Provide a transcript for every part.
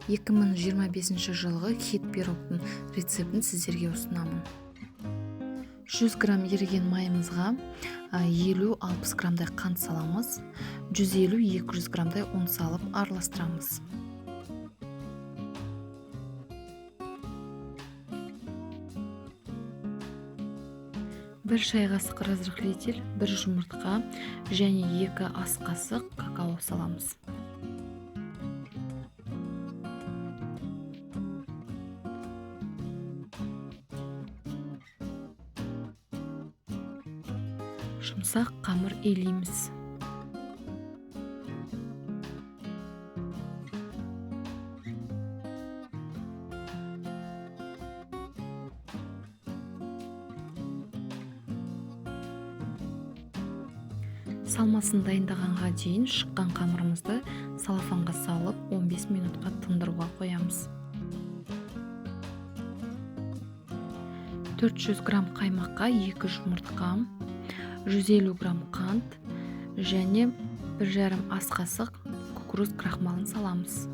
2025 жылғы хит пирогтың рецептін сіздерге ұсынамын. 100 грамм еріген майымызға 50-60 граммдай қант саламыз, 150-200 граммдай ұн салып араластырамыз. Бір шай қасық разрыхлитель, 1 жұмыртқа және 2 ас қасық какао саламыз. Жұмсақ қамыр илейміз. Салмасын дайындағанға дейін шыққан қамырымызды салафанға салып 15 минутқа тындыруға қоямыз. 400 грамм қаймаққа 2 жұмыртқа, 150 грамм қант және 1,5 ас қасық кукуруз крахмалын саламыз.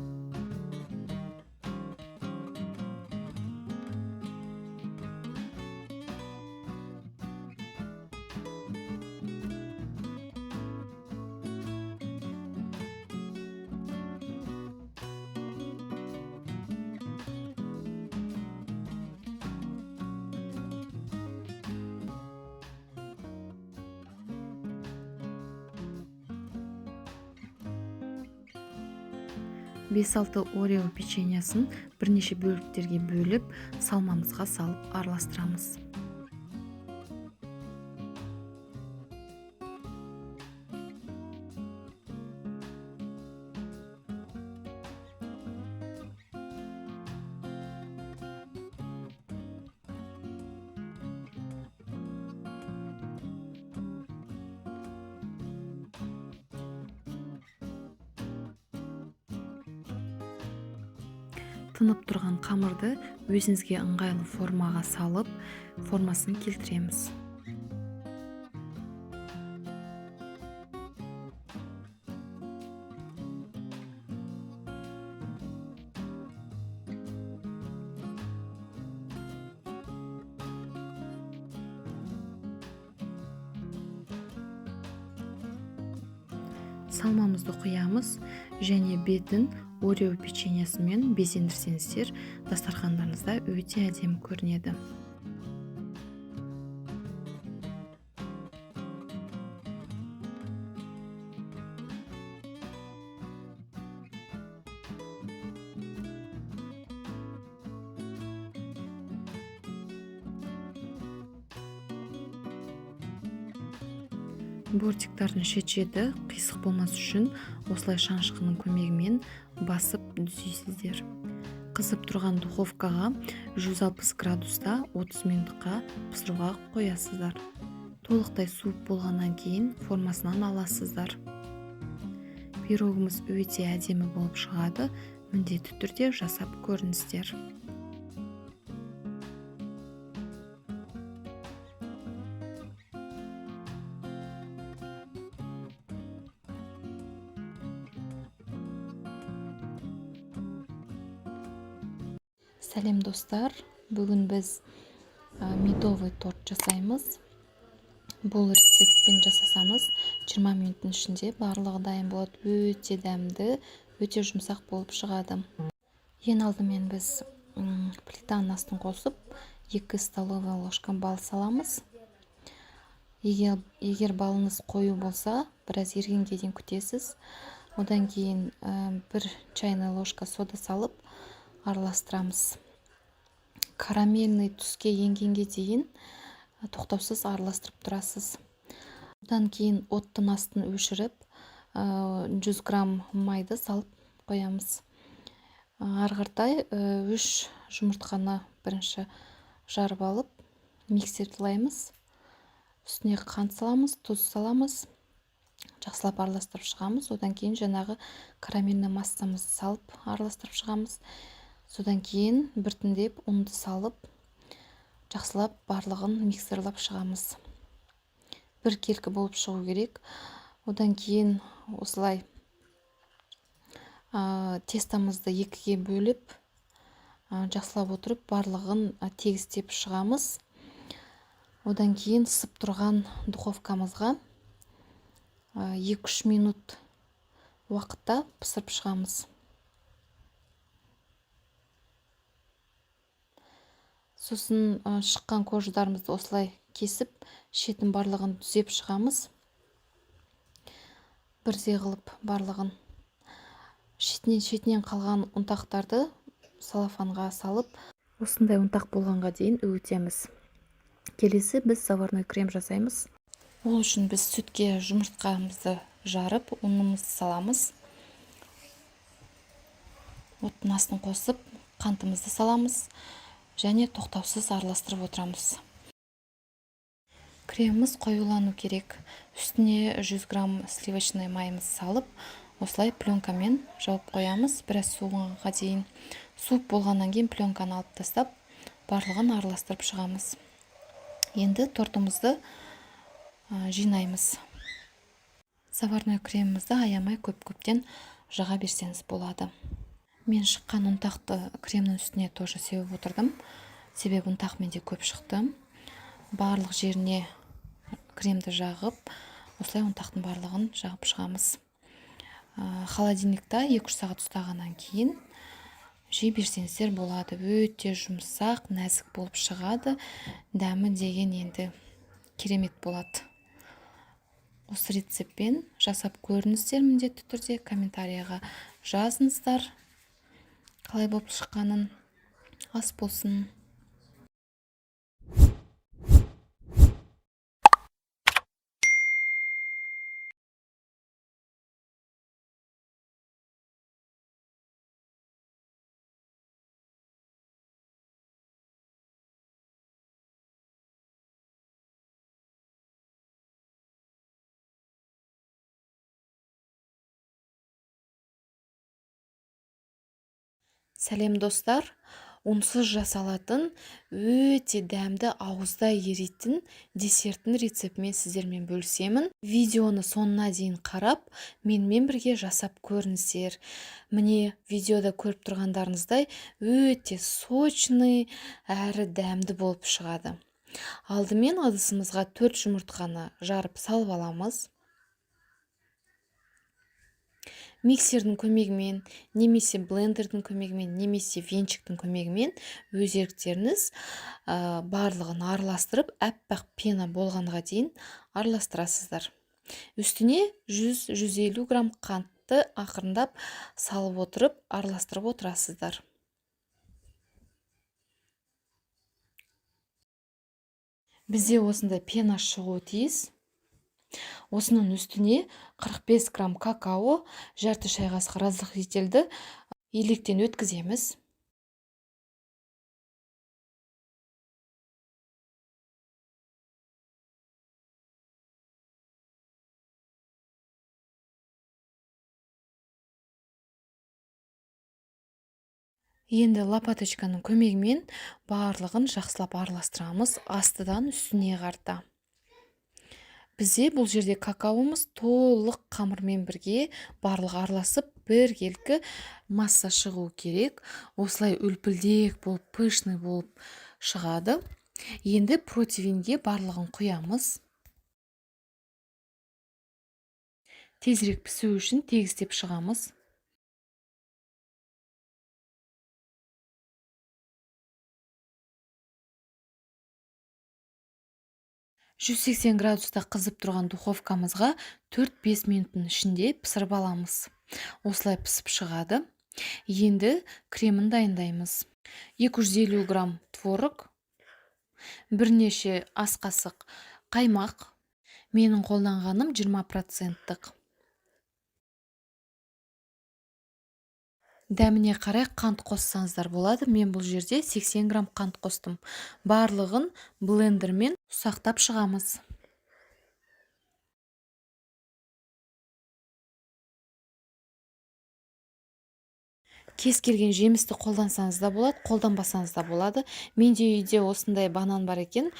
Бес-алты орео печеньясын бірнеше бөліктерге бөліп, салмамызға салып араластырамыз. Тынып тұрған қамырды өзіңізге ыңғайлы формаға салып, формасын келтіреміз. Салмамызды құямыз және бетін орео печеньясымен безендірсеңіздер, дастархандарыңызда өте әдемі көрінеді. Бортиктардың шет-шеті қисық болмас үшін осылай шанышқының көмегімен басып түзейсіздер. Қызып тұрған духовкаға 160 градуста 30 минутқа пісіруге қоясыздар. Толықтай суып болғаннан кейін формасынан аласыздар. Пирогымыз өте әдемі болып шығады, міндетті түрде жасап көріңіздер. Сәлем достар, бүгін біз медовый торт жасаймыз. Бұл рецептпен жасасаңыз 20 минуттың ішінде барлығы дайын болады. Өте дәмді, өте жұмсақ болып шығады. Ең алдымен біз плитаның астын қосып, 2 столовая ложка бал саламыз. Егер балыңыз қою болса, біраз ергенге дейін күтесіз. Одан кейін 1 чайная ложка сода салып араластырамыз. Карамельный түске енгенге дейін тоқтаусыз араластырып тұрасыз. Одан кейін оттың астын өшіріп, 100 грамм майды салып қоямыз. Арғыртай 3 жұмыртқаны бірінші жарып алып, миксерлаймыз. Үстіне қант саламыз, тұз саламыз. Жақсылап араластырып шығамыз. Одан кейін жаңағы карамельный массамызды салып араластырып шығамыз. Содан кейін біртіндеп ұнды салып, жақсылап барлығын миксерлап шығамыз. Бір келкі болып шығу керек. Одан кейін осылай тестамызды екіге бөліп жақсылап отырып барлығын тегістеп шығамыз. Одан кейін ысып тұрған духовкамызға 2-3 минут уақытта пісіріп шығамыз. Сосын шыққан қождарымызды осылай кесіп, шетін барлығын түзеп шығамыз. Бірдей қылып барлығын. Шетінен қалған ұнтақтарды салафанға салып, осындай ұнтақ болғанға дейін үгітеміз. Келесі біз заварной крем жасаймыз. Ол үшін біз сүтке жұмыртқамызды жарып, ұнымызды саламыз. Оттың астын қосып, қантымызды саламыз және тоқтаусыз араластырып отырамыз. Креміміз қоюлану керек. Үстіне 100 грамм сливочный майымыз салып, осылай пленкамен жауып қоямыз. Біраз суығанға дейін. Суып болғаннан кейін пленканы алып тастап, барлығын араластырып шығамыз. Енді тортымызды жинаймыз. Заварной кремімізді аямай көп-көптен жаға берсеңіз болады. Мен шыққан ұнтақты кремнің үстіне тоже сеуіп отырдым. Себебі ұнтақ менде көп шықты. Барлық жеріне кремді жағып, осылай ұнтақтың барлығын жағып шығамыз. Холодильникта 2-3 сағат ұстағаннан кейін жей берсеңіздер болады. Өте жұмсақ, нәзік болып шығады. Дәмі деген енді керемет болады. Осы рецептпен жасап көріңіздер, міндетті түрде комментарияға жазыңыздар. Қалай болып шыққанын. Ас болсын. Сәлем достар, ұнсыз жасалатын, өте дәмді, ауызда еритін десерттің рецептімен сіздермен бөлісемін. Видеоны соңына дейін қарап, менімен бірге жасап көріңіздер. Міне, видеода көріп тұрғандарыңыздай өте сочный әрі дәмді болып шығады. Алдымен ыдысымызға 4 жұмыртқаны жарып салып аламыз. Миксердің көмегімен, немесе блендердің көмегімен, немесе венчиктің көмегімен өз еріктеріңіз барлығын араластырып, әппақ пена болғанға дейін араластырасыздар. Үстіне 100-150 грамм қантты ақырындап салып отырып, араластырып отырасыздар. Бізде осындай пена шығуы тиіс. Осының үстіне 45 грамм какао, жарты шай қасық разрыхлительді електен өткіземіз. Енді лопаточканың көмегімен барлығын жақсылап араластырамыз, астыдан үстіне қарата. Бізде бұл жерде какаомыз толық қамырмен бірге барлығы араласып, біркелкі масса шығу керек. Осылай үлпілдек болып, пышный болып шығады. Енді противинге барлығын құямыз. Тезірек пісу үшін тегістеп шығамыз. 180 градуста қызып тұрған духовкамызға 4-5 минуттың ішінде пісіріп аламыз. Осылай пісіп шығады. Енді кремін дайындаймыз. 250 грамм творог, бірнеше ас қасық қаймақ. Менің қолданғаным 20%. Дәміне қарай қант қоссаңыздар болады. Мен бұл жерде 80 грамм қант қостым. Барлығын блендермен ұсақтап шығамыз. Кез келген жемісті қолдансаңыз да болады, қолданбасаңыз да болады. Менде үйде осындай банан бар екен.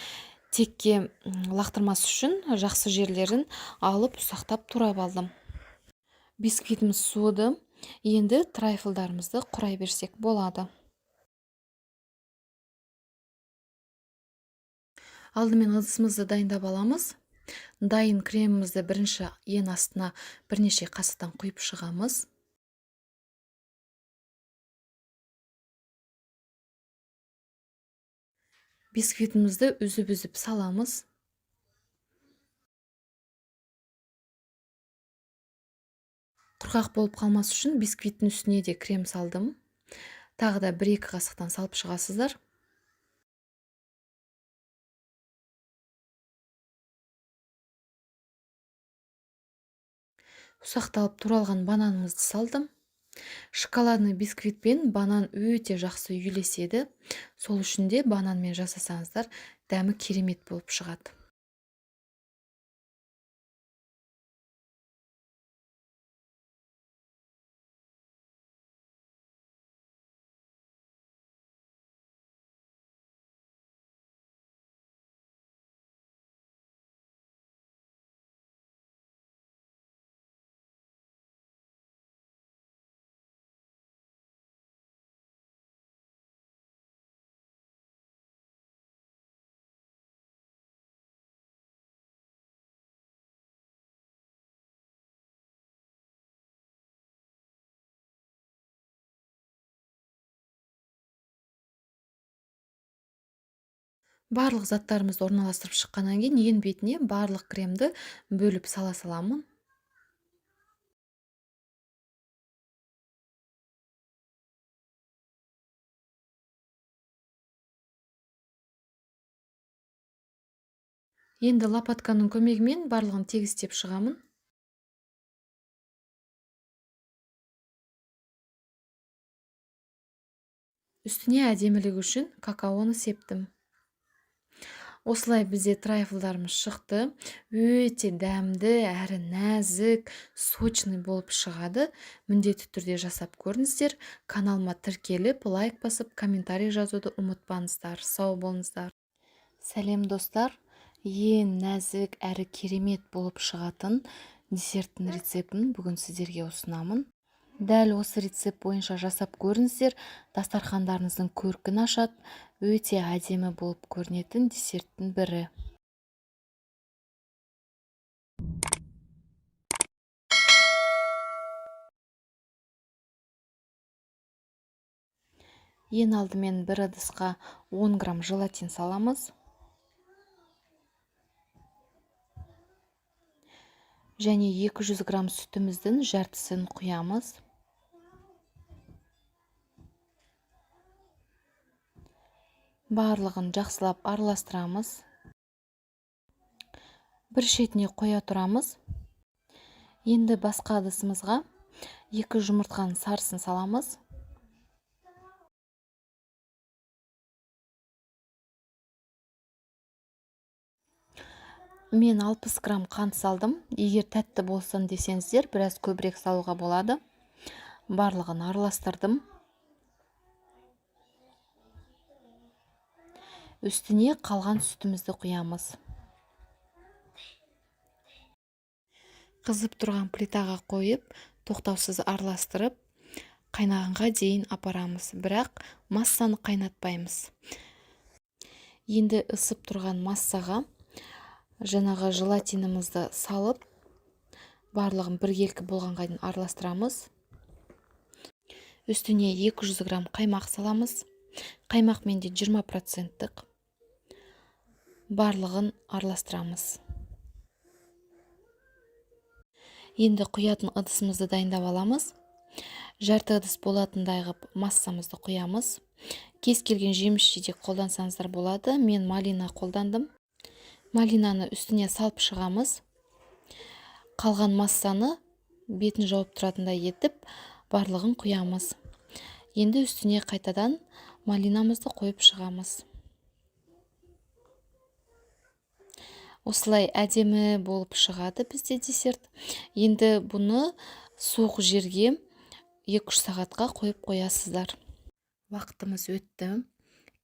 Текке лақтырмас үшін жақсы жерлерін алып ұсақтап турап алдым. Бисквитіміз суыды. Енді трайфлдарымызды құрай берсек болады. Алдымен ыдысымызды дайындап аламыз. Дайын кремімізді бірінші ең астына бірнеше қасықтан құйып шығамыз. Бисквитімізді үзіп-үзіп саламыз. Құрғақ болып қалмас үшін бисквиттің үстіне де крем салдым. Тағы да 1-2 қасықтан салып шығасыздар. Ұсақталып туралған бананымызды салдым. Шоколадный бисквитпен банан өте жақсы үйлеседі. Сол үшін де бананмен жасасаңыздар, дәмі керемет болып шығады. Барлық заттарымызды орналастырып шыққаннан кейін ең бетіне барлық кремді бөліп сала саламын. Енді лопатканың көмегімен барлығын тегістеп шығамын. Үстіне әдемілік үшін какаоны септім. Осылай бізде трайфлдарымыз шықты. Өте дәмді, әрі нәзік, сочный болып шығады. Міндетті түрде жасап көріңіздер. Каналыма тіркеліп, лайк басып, комментарий жазуды ұмытпаңыздар. Сау болыңыздар. Сәлем достар. Ең нәзік әрі керемет болып шығатын десерттің рецептін бүгін сіздерге ұсынамын. Дәл осы рецепт бойынша жасап көріңіздер. Дастархандарыңыздың көркін ашады. Өте әдемі болып көрінетін десерттің бірі. Ең алдымен бір ыдысқа 10 грамм желатин саламыз. Және 200 грамм сүтіміздің жартысын құямыз. Барлығын жақсылап араластырамыз. Бір шетіне қоя тұрамыз. Енді басқа ыдысымызға 2 жұмыртқаның сарысын саламыз. Мен 60 грамм қант салдым. Егер тәтті болсын десеңіздер, біраз көбірек салуға болады. Барлығын араластырдым. Үстіне қалған сүтімізді құямыз. Қызып тұрған плитаға қойып, тоқтаусыз араластырып, қайнағанға дейін апарамыз. Бірақ массаны қайнатпаймыз. Енді ысып тұрған массаға жаңағы желатинімізді салып, барлығын біркелкі болғанға дейін араластырамыз. Үстіне 200 грамм қаймақ саламыз. Қаймақ менде 20%. Барлығын араластырамыз. Енді құятын ыдысымызды дайындап аламыз. Жарты ыдыс болатындай ғып массамызды құямыз. Кез келген жеміс жидек қолдансаңыздар болады. Мен малина қолдандым. Малинаны үстіне салып шығамыз. Қалған массаны бетін жауып тұратындай етіп, барлығын құямыз. Енді үстіне қайтадан малинамызды қойып шығамыз. Осылай әдемі болып шығады бізде десерт. Енді бұны суық жерге 2-3 сағатқа қойып қоясыздар. Вақытымыз өтті.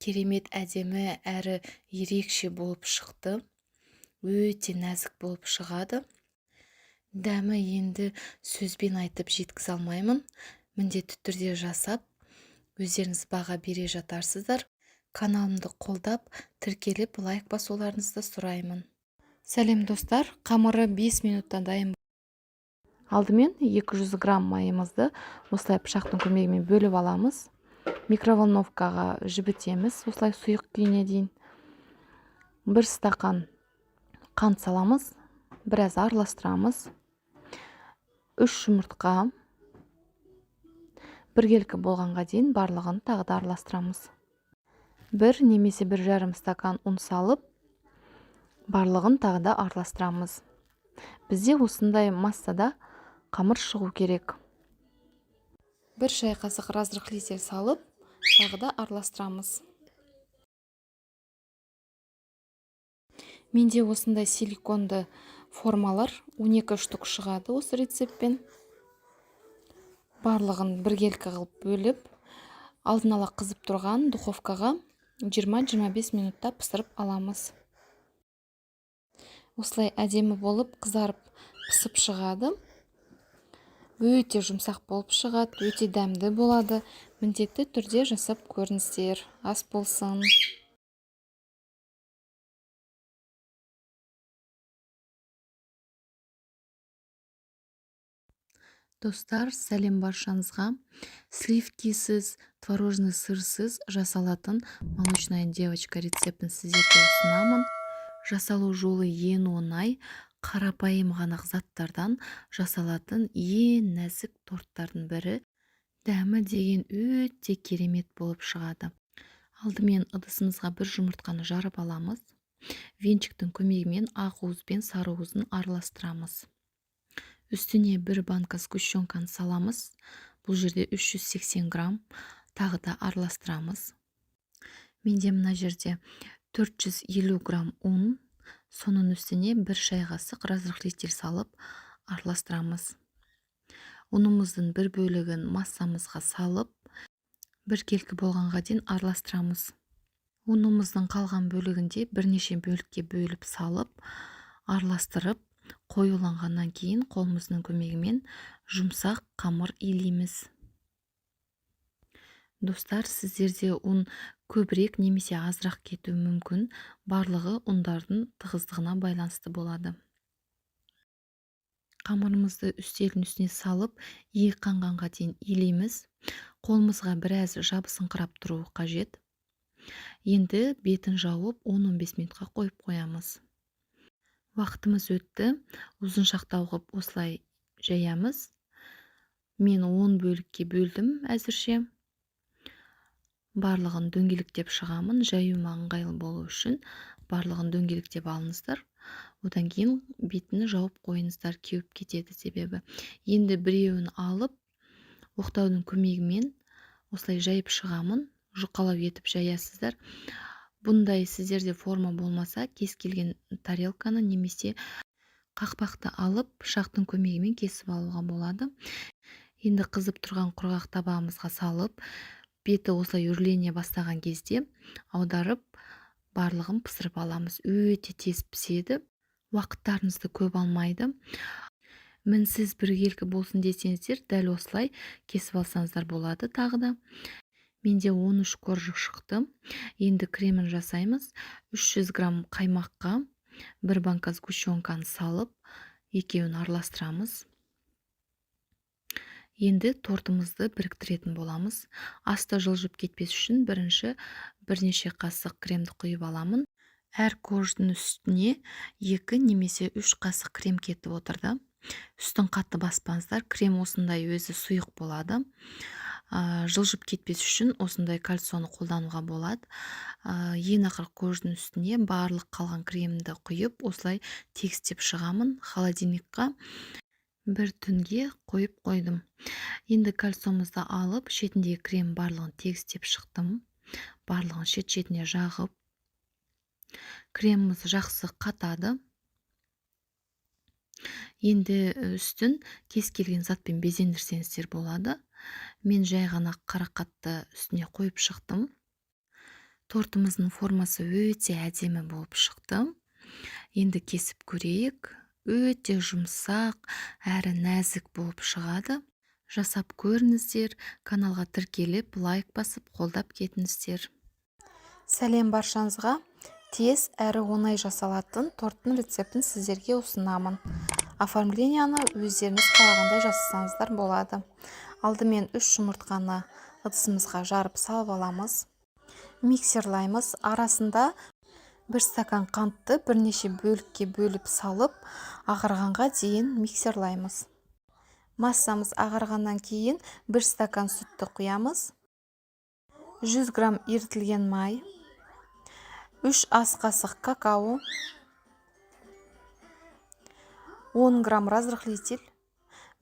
Керемет әдемі әрі ерекше болып шықты. Өте нәзік болып шығады. Дәмі енді сөзбен айтып жеткізе алмаймын. Міндетті түрде жасап, өздеріңіз баға бере жатарсыздар. Каналымды қолдап, тіркеліп, лайк басуларыңызды сұраймын. Сәлем достар, қамыры 5 минутта дайын. Алдымен 200 грамм майымызды осылай пышақтың көмегімен бөліп аламыз. Микроволновкаға жібітеміз, осылай сұйық күйіне дейін. 1 стақан қант саламыз, біраз араластырамыз. 3 жұмыртқа, 1 келкі болғанға дейін барлығын тағы да араластырамыз. 1 немесе 1,5 стакан ұн салып, барлығын тағы да араластырамыз. Бізде осындай массада қамыр шығу керек. 1 шай қасық разрыхлитель салып, тағы да араластырамыз. Менде осындай силиконды формалар 12 штук шығады осы рецептпен. Барлығын 1 келкі қылып бөліп, алдын ала қызып тұрған духовкаға 20-25 минутта пісіріп аламыз. Осылай әдемі болып қызарып пісіп шығады. Өте жұмсақ болып шығады, өте дәмді болады. Міндетті түрде жасап көріңіздер. Ас болсын. Достар, сәлем баршаңызға. Сливкисіз, творожный сырсыз жасалатын молочная девочка рецептін сіздерге ұсынамын. Жасалу жолы ең оңай, қарапайым ғана заттардан жасалатын ең нәзік торттардың бірі. Дәмі деген өте керемет болып шығады. Алдымен ыдысымызға 1 жұмыртқаны жарып аламыз. Венчиктің көмегімен ақ уыз бен сары уызын араластырамыз. Үстіне 1 банка сгущенканы саламыз. Бұл жерде 380 грамм. Тағы да араластырамыз. Менде мына жерде 450 грамм ұн. Соның үстіне 1 шай қасық разрыхлитель салып араластырамыз. Ұнымыздың 1 бөлігін массамызға салып, 1 келкі болғанға дейін араластырамыз. Ұнымыздың қалған бөлігінде бірнеше бөлікке бөліп салып, араластырып, қоюланғаннан кейін қолымыздың көмегімен жұмсақ қамыр илейміз. Достар, сіздерде ұн көбірек немесе азырақ кетуі мүмкін. Барлығы ұндардың тығыздығына байланысты болады. Қамырымызды үстелдің үстіне салып, иі қанғанға дейін илейміз. Қолымызға біраз жабысыңқырап тұруы қажет. Енді бетін жауып 10-15 минутқа қойып қоямыз. Уақытымыз өтті. Ұзыншақтау қылып осылай жаямыз. Мен 10 бөлікке бөлдім әзірше. Барлығын дөңгелектеп шығамын. Жаюыма ыңғайлы болу үшін барлығын дөңгелектеп алыңыздар. Одан кейін бетіні жауып қойыңыздар, кеуіп кетеді себебі. Енді біреуін алып, оқтаудың көмегімен осылай жайып шығамын. Жұқалау етіп жаясыздар. Бұндай сіздерде форма болмаса, кез келген тарелканы немесе қақпақты алып, пышақтың көмегімен кесіп алуға болады. Енді қызып тұрған құрғақ табағымызға салып, беті осылай үрлене бастаған кезде аударып, барлығын пісіріп аламыз. Өте тез піседі. Уақыттарыңызды көп алмайды. Мінсіз 1 келкі болсын десеңіздер, дәл осылай кесіп алсаңыздар болады тағы да. Менде 13 коржық шықты. Енді кремін жасаймыз. 300 грамм қаймаққа 1 банка сгущенканы салып, екеуін араластырамыз. Енді тортымызды біріктіретін боламыз. Асты жылжып кетпес үшін бірнеше қасық кремді құйып аламын. Әр корждың үстіне 2 немесе 3 қасық крем кетіп отырды. Үстін қатты баспаңыздар. Крем осындай өзі сұйық болады. Жылжып кетпес үшін осындай кальцоны қолдануға болады. Ең ақыр корждың үстіне барлық қалған кремді құйып, осылай тегістеп шығамын. Холодильникқа 1 түнге қойып қойдым. Енді кальцомызды алып, шетіндегі крем барлығын тегістеп шықтым. Барлығын шет-шетіне жағып. Креміміз жақсы қатады. Енді үстін кез келген затпен безендірсеңіздер болады. Мен жай ғана қарақатты үстіне қойып шықтым. Тортымыздың формасы өте әдемі болып шықты. Енді кесіп көрейік. өте жұмсақ әрі нәзік болып шығады. Жасап көріңіздер, каналға тіркеліп, лайк басып, қолдап кетіңіздер. Сәлем баршаңызға. Тез әрі оңай жасалатын торттың рецептін сіздерге ұсынамын. Оформленияны өздеріңіз қалағандай жасасаңыздар болады. Алдымен 3 жұмыртқаны ыдысымызға жарып салып аламыз. Миксерлаймыз. Арасында 1 стакан қантты бірнеше бөлікке бөліп салып, ағарғанға дейін миксерлаймыз. Массамыз ағарғаннан кейін 1 стакан сүтті құямыз. 100 грамм ерітілген май, 3 ас қасық какао, 10 грамм разрыхлитель,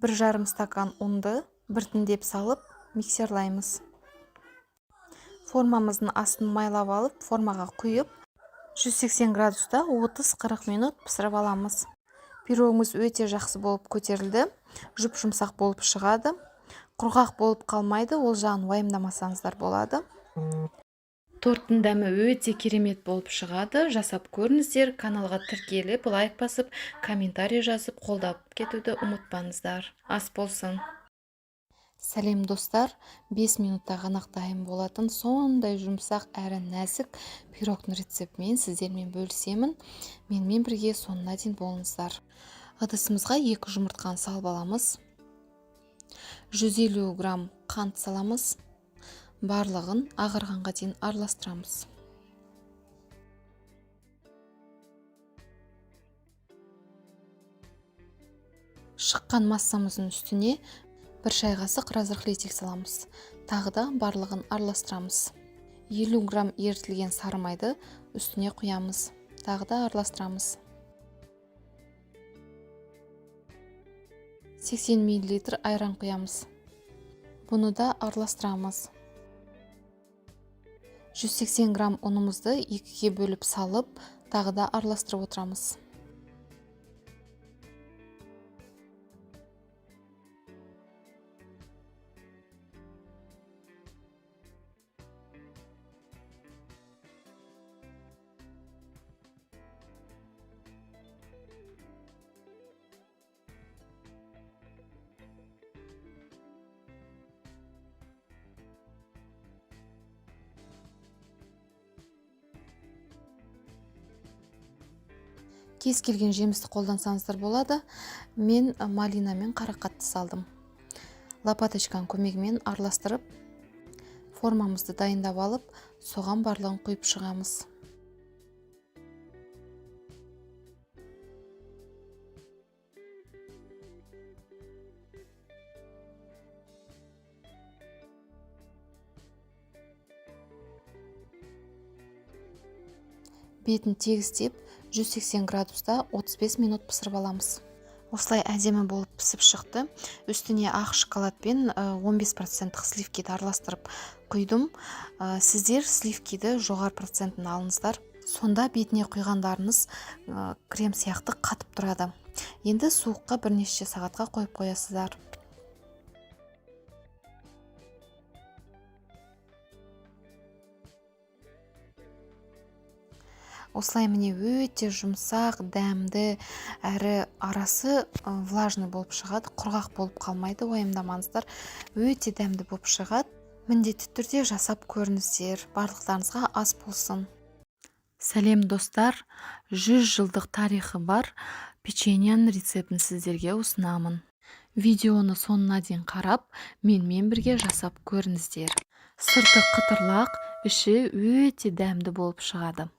1,5 стакан ұнды біртіндеп салып миксерлаймыз. Формамыздың астын майлап алып, формаға құйып, 180 градуста 30-40 минут пісіріп аламыз. Пирогымыз өте жақсы болып көтерілді, жұп-жұмсақ болып шығады. Құрғақ болып қалмайды, ол жағын уайымдамасаңыздар болады. Торттың дәмі өте керемет болып шығады. Жасап көріңіздер, каналға тіркеліп, лайк басып, комментарий жазып, қолдап кетуді ұмытпаңыздар. Ас болсын. Сәлем достар, 5 минутта ғана дайын болатын сондай жұмсақ әрі нәзік пирогтың рецептімен сіздермен бөлісемін. Менімен бірге соңына дейін болыңыздар. Ыдысымызға 2 жұмыртқаны салып аламыз. 150 грамм қант саламыз. Барлығын ағарғанға дейін араластырамыз. Шыққан массамыздың үстіне 1 шай қасық разрыхлитель саламыз. Тағы да барлығын араластырамыз. 50 грамм ерітілген сары майды үстіне құямыз. Тағы да араластырамыз. 80 мл айран құямыз. Бұны да араластырамыз. 180 грамм ұнымызды 2-ге бөліп салып, тағы да араластырып отырамыз. Кез келген жемісті қолдансаңыздар болады. Мен малина мен қарақатты салдым. Лопаточканың көмегімен араластырып, формамызды дайындап алып, соған барлығын құйып шығамыз. Бетін тегістеп, 180 градуста 35 минут пісіріп аламыз. Осылай әдемі болып пісіп шықты. Үстіне ақ шоколадпен 15% сливкиді араластырып құйдым. Сіздер сливкиді жоғары процентін алыңыздар. Сонда бетіне құйғандарыңыз крем сияқты қатып тұрады. Енді суыққа бірнеше сағатқа қойып қоясыздар. Осылай міне өте жұмсақ, дәмді, әрі арасы влажный болып шығады, құрғақ болып қалмайды, уайымдамаңыздар. Өте дәмді болып шығады. Міндетті түрде жасап көріңіздер. Барлықтарыңызға ас болсын. Сәлем достар, 100 жылдық тарихы бар печеньяның рецептін сіздерге ұсынамын. Видеоны соңына дейін қарап, менімен бірге жасап көріңіздер. Сырты қытырлақ, іші өте дәмді болып шығады.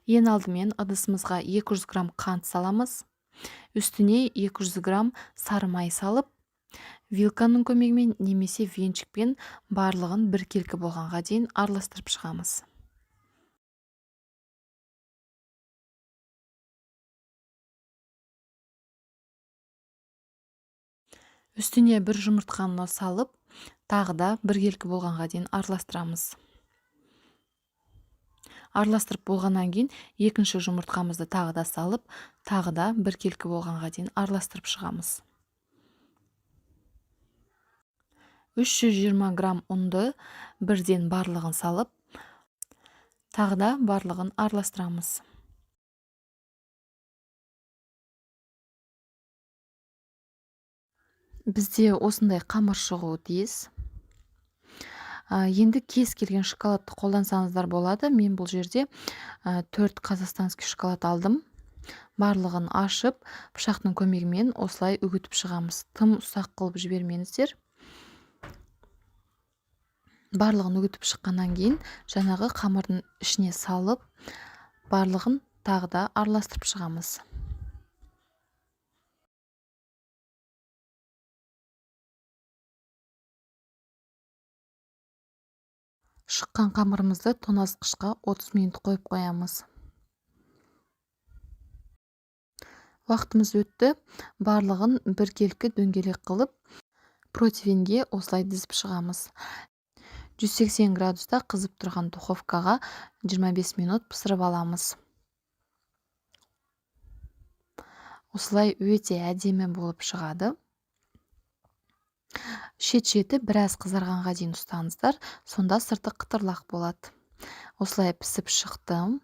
Ең алдымен ыдысымызға 200 грамм қант саламыз. Үстіне 200 грамм сары май салып, вилканың көмегімен немесе венчикпен барлығын біркелкі болғанға дейін араластырып шығамыз. Үстіне 1 жұмыртқаны салып, тағы да біркелкі болғанға дейін араластырамыз. Араластырып болғаннан кейін екінші жұмыртқамызды тағы да салып, тағы да біркелкі болғанға дейін араластырып шығамыз. 320 грамм ұнды бірден барлығын салып, тағы да барлығын араластырамыз. Бізде осындай қамыр шығуы тиіс. Енді кез келген шоколадты қолдансаңыздар болады. Мен бұл жерде 4 қазақстанский шоколад алдым. Барлығын ашып, пышақтың көмегімен осылай үгітіп шығамыз. Тым ұсақ қылып жібермеңіздер. Барлығын үгітіп шыққаннан кейін жаңағы қамырдың ішіне салып, барлығын тағы да араластырып шығамыз. Шыққан қамырымызды тоңазытқышқа 30 минут қойып қоямыз. Уақытымыз өтті. Барлығын біркелкі дөңгелек қылып, противеньге осылай дізіп шығамыз. 180 градуста қызып тұрған духовкаға 25 минут пісіріп аламыз. Осылай өте әдемі болып шығады. Шет-шеті біраз қызарғанға дейін ұстаңыздар, сонда сырты қытырлақ болады. Осылай пісіп шықтым.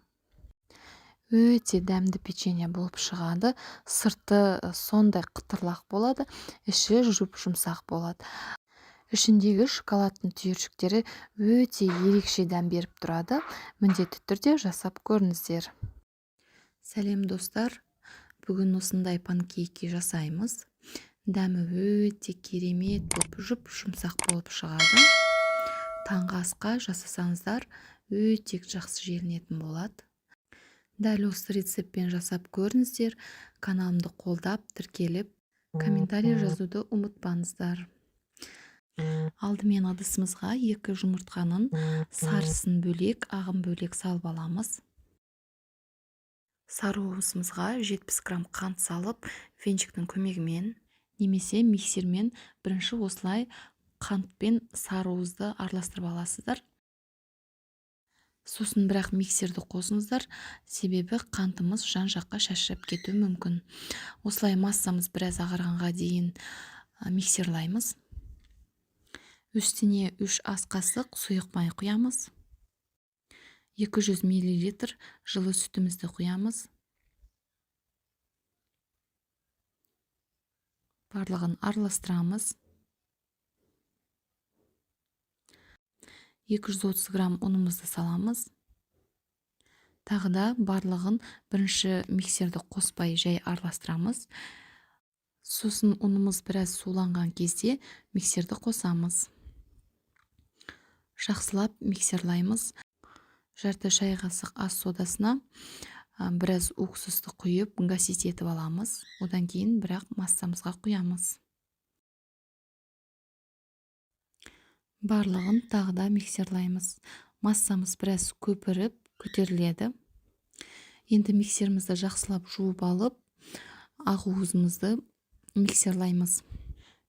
Өте дәмді печенье болып шығады. Сырты сондай қытырлақ болады, іші жұмсақ болады. Ішіндегі шоколадтың түйіршіктері өте ерекше дәм беріп тұрады. Міндетті түрде жасап көріңіздер. Сәлем достар. Бүгін осындай панкейки жасаймыз. Дәмі өте керемет болып, жұмсақ болып шығады. Таңғы асқа жасасаңыздар, өте жақсы желінетін болады. Дәл осы рецептпен жасап көріңіздер. Каналымды қолдап, тіркеліп, комментарий жазуды ұмытпаңыздар. Алдымен ыдысымызға 2 жұмыртқаның сарысын бөлек, ағын бөлек салып аламыз. Сары уысымызға 70 грамм қант салып, венчиктің көмегімен немесе миксермен бірінші осылай қантпен сары уызды араластырып аласыздар. Сосын бірақ миксерді қосыңыздар, себебі қантымыз жан-жаққа шашырап кетуі мүмкін. Осылай массамыз біраз ағарғанға дейін миксерлаймыз. Үстіне 3 ас қасық сұйық май құямыз. 200 мл жылы сүтімізді құямыз. Барлығын араластырамыз. 230 грамм ұнымызды саламыз. Тағы да барлығын бірінші миксерді қоспай жай араластырамыз. Сосын ұнымыз біраз суланған кезде миксерді қосамыз. Жақсылап миксерлаймыз. Жарты шай қасық ас содасына біраз уксусты құйып, гасить етіп аламыз. Одан кейін бірақ массамызға құямыз. Барлығын тағы да миксерлаймыз. Массамыз біраз көпіріп, көтеріледі. Енді миксерімізді жақсылап жуып алып, ақ уызымызды миксерлаймыз.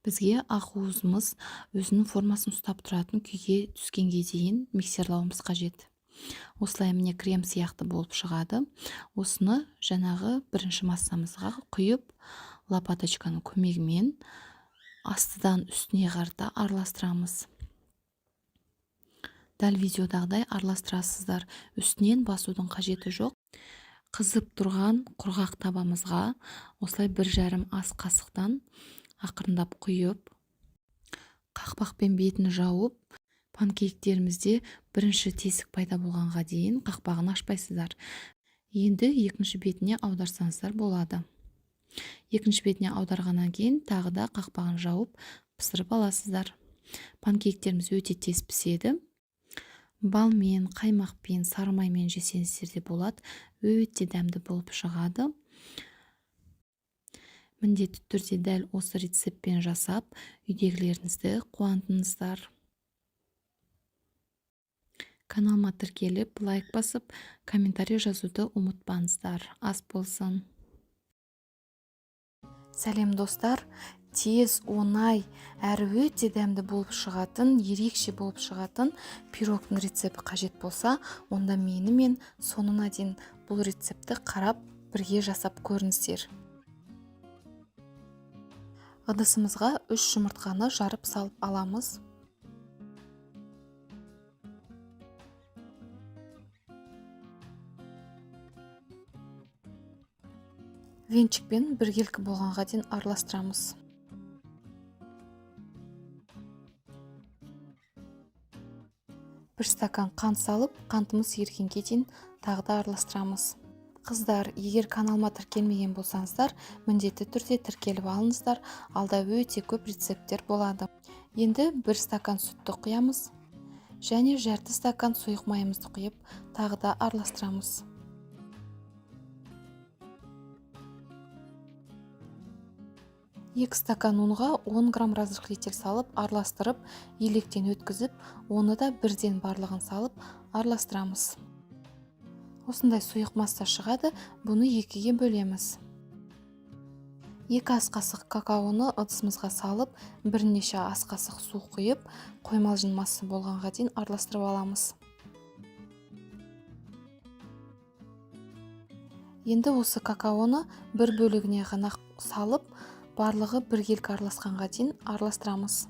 Бізге ақ уызымыз өзінің формасын ұстап тұратын күйге түскенге дейін миксерлауымыз қажет. Осылай міне крем сияқты болып шығады. Осыны жаңағы бірінші массамызға құйып, лопаточканың көмегімен астыдан үстіне қарата араластырамыз. Дәл видеодағыдай араластырасыздар. Үстінен басудың қажеті жоқ. Қызып тұрған құрғақ табамызға осылай 1,5 ас қасықтан ақырындап құйып, қақпақпен бетін жауып, панкейктерімізде бірінші тесік пайда болғанға дейін қақпағын ашпайсыздар. Енді екінші бетіне аударсаңыздар болады. Екінші бетіне аударғаннан кейін тағы да қақпағын жауып пісіріп аласыздар. Панкейктеріміз өте тез піседі. Балмен, қаймақпен, сары маймен жесеңіздер де болады. Өте дәмді болып шығады. Міндетті түрде дәл осы рецептпен жасап, үйдегілеріңізді қуантыңыздар. Каналыма тіркеліп, лайк басып, комментарий жазуды ұмытпаңыздар. Ас болсын. Сәлем достар. Тез, оңай, әрі өте дәмді болып шығатын, ерекше болып шығатын пирогтың рецепті қажет болса, онда менімен соңына дейін бұл рецепті қарап бірге жасап көріңіздер. Ыдысымызға 3 жұмыртқаны жарып салып аламыз. Венчикпен біркелкі болғанға дейін араластырамыз. 1 стакан қант салып, қантымыз ерігенге дейін тағы да араластырамыз. Қыздар, егер каналыма тіркелмеген болсаңыздар, міндетті түрде тіркеліп алыңыздар. Алда өте көп рецепттер болады. Енді 1 стакан сүтті құямыз және жарты стакан сұйық майымызды құйып, тағы да араластырамыз. Екі стакан ұнға 10 грамм разрыхлитель салып, араластырып, електен өткізіп, оны да бірден барлығын салып, араластырамыз. Осындай сұйық масса шығады, бұны екіге бөлеміз. 2 ас қасық какаоны ыдысымызға салып, бірнеше ас қасық су құйып, қоймалжың масса болғанға дейін араластырып аламыз. Енді осы какаоны бір бөлігіне ғана салып, барлығы біркелкі араласқанға дейін араластырамыз.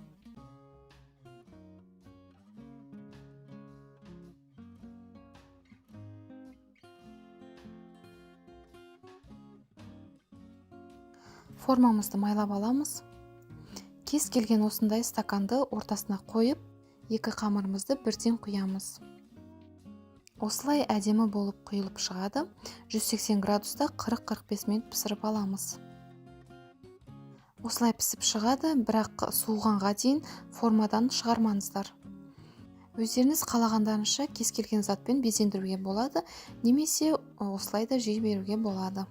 Формамызды майлап аламыз. Кез келген осындай стаканды ортасына қойып, екі қамырымызды бірден құямыз. Осылай әдемі болып құйылып шығады. 180 градуста 40-45 минут пісіріп аламыз. Осылай пісіп шығады, бірақ суығанға дейін формадан шығармаңыздар. Өздеріңіз қалағандарыңызша кез келген затпен безендіруге болады, немесе осылай да жей беруге болады.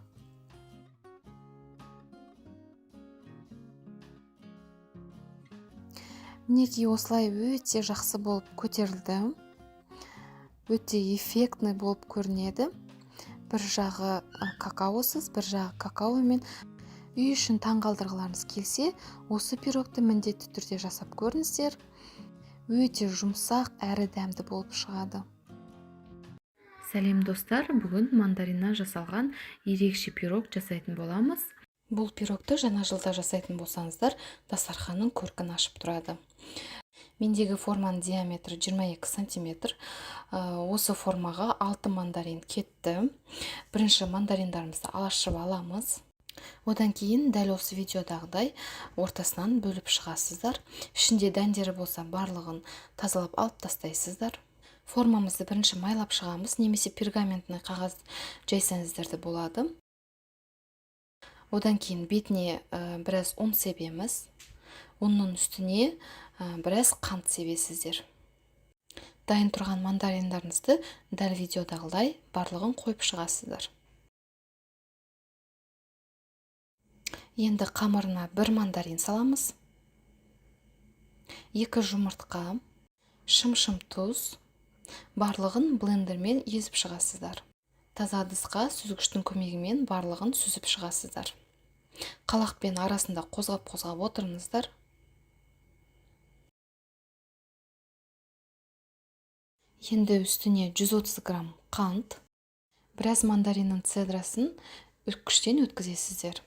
Мінекей осылай өте жақсы болып көтерілді. Өте эффектный болып көрінеді. Бір жағы какаосыз, бір жағы какаомен. Үй үшін таңғалдырғыларыңыз келсе, осы пирогты міндетті түрде жасап көріңіздер. Өте жұмсақ әрі дәмді болып шығады. Сәлем достар, бүгін мандариннан жасалған ерекше пирог жасайтын боламыз. Бұл пирогты жаңа жылда жасайтын болсаңыздар, дастарханның көркін ашып тұрады. Мендегі форманың диаметрі 22 см. Осы формаға 6 мандарин кетті. Бірінші мандариндарымызды алашып аламыз. Одан кейін дәл осы видеодағыдай ортасынан бөліп шығасыздар. Ішінде дәндері болса барлығын тазалап алып тастайсыздар. Формамызды бірінші майлап шығамыз, немесе пергаментный қағаз жайсаңыздар да болады. Одан кейін бетіне біраз ұн себеміз. Ұнның үстіне біраз қант себесіздер. Дайын тұрған мандариндарыңызды дәл видеодағыдай барлығын қойып шығасыздар. Енді қамырына 1 мандарин саламыз. 2 жұмыртқа, шым-шым тұз, барлығын блендермен езіп шығасыздар. Таза ыдысқа сүзгіштің көмегімен барлығын сүзіп шығасыздар. Қалақпен арасында қозғап отырыңыздар. Енді үстіне 130 грамм қант, біраз мандариннің цедрасын үрккіштен өткізесіздер.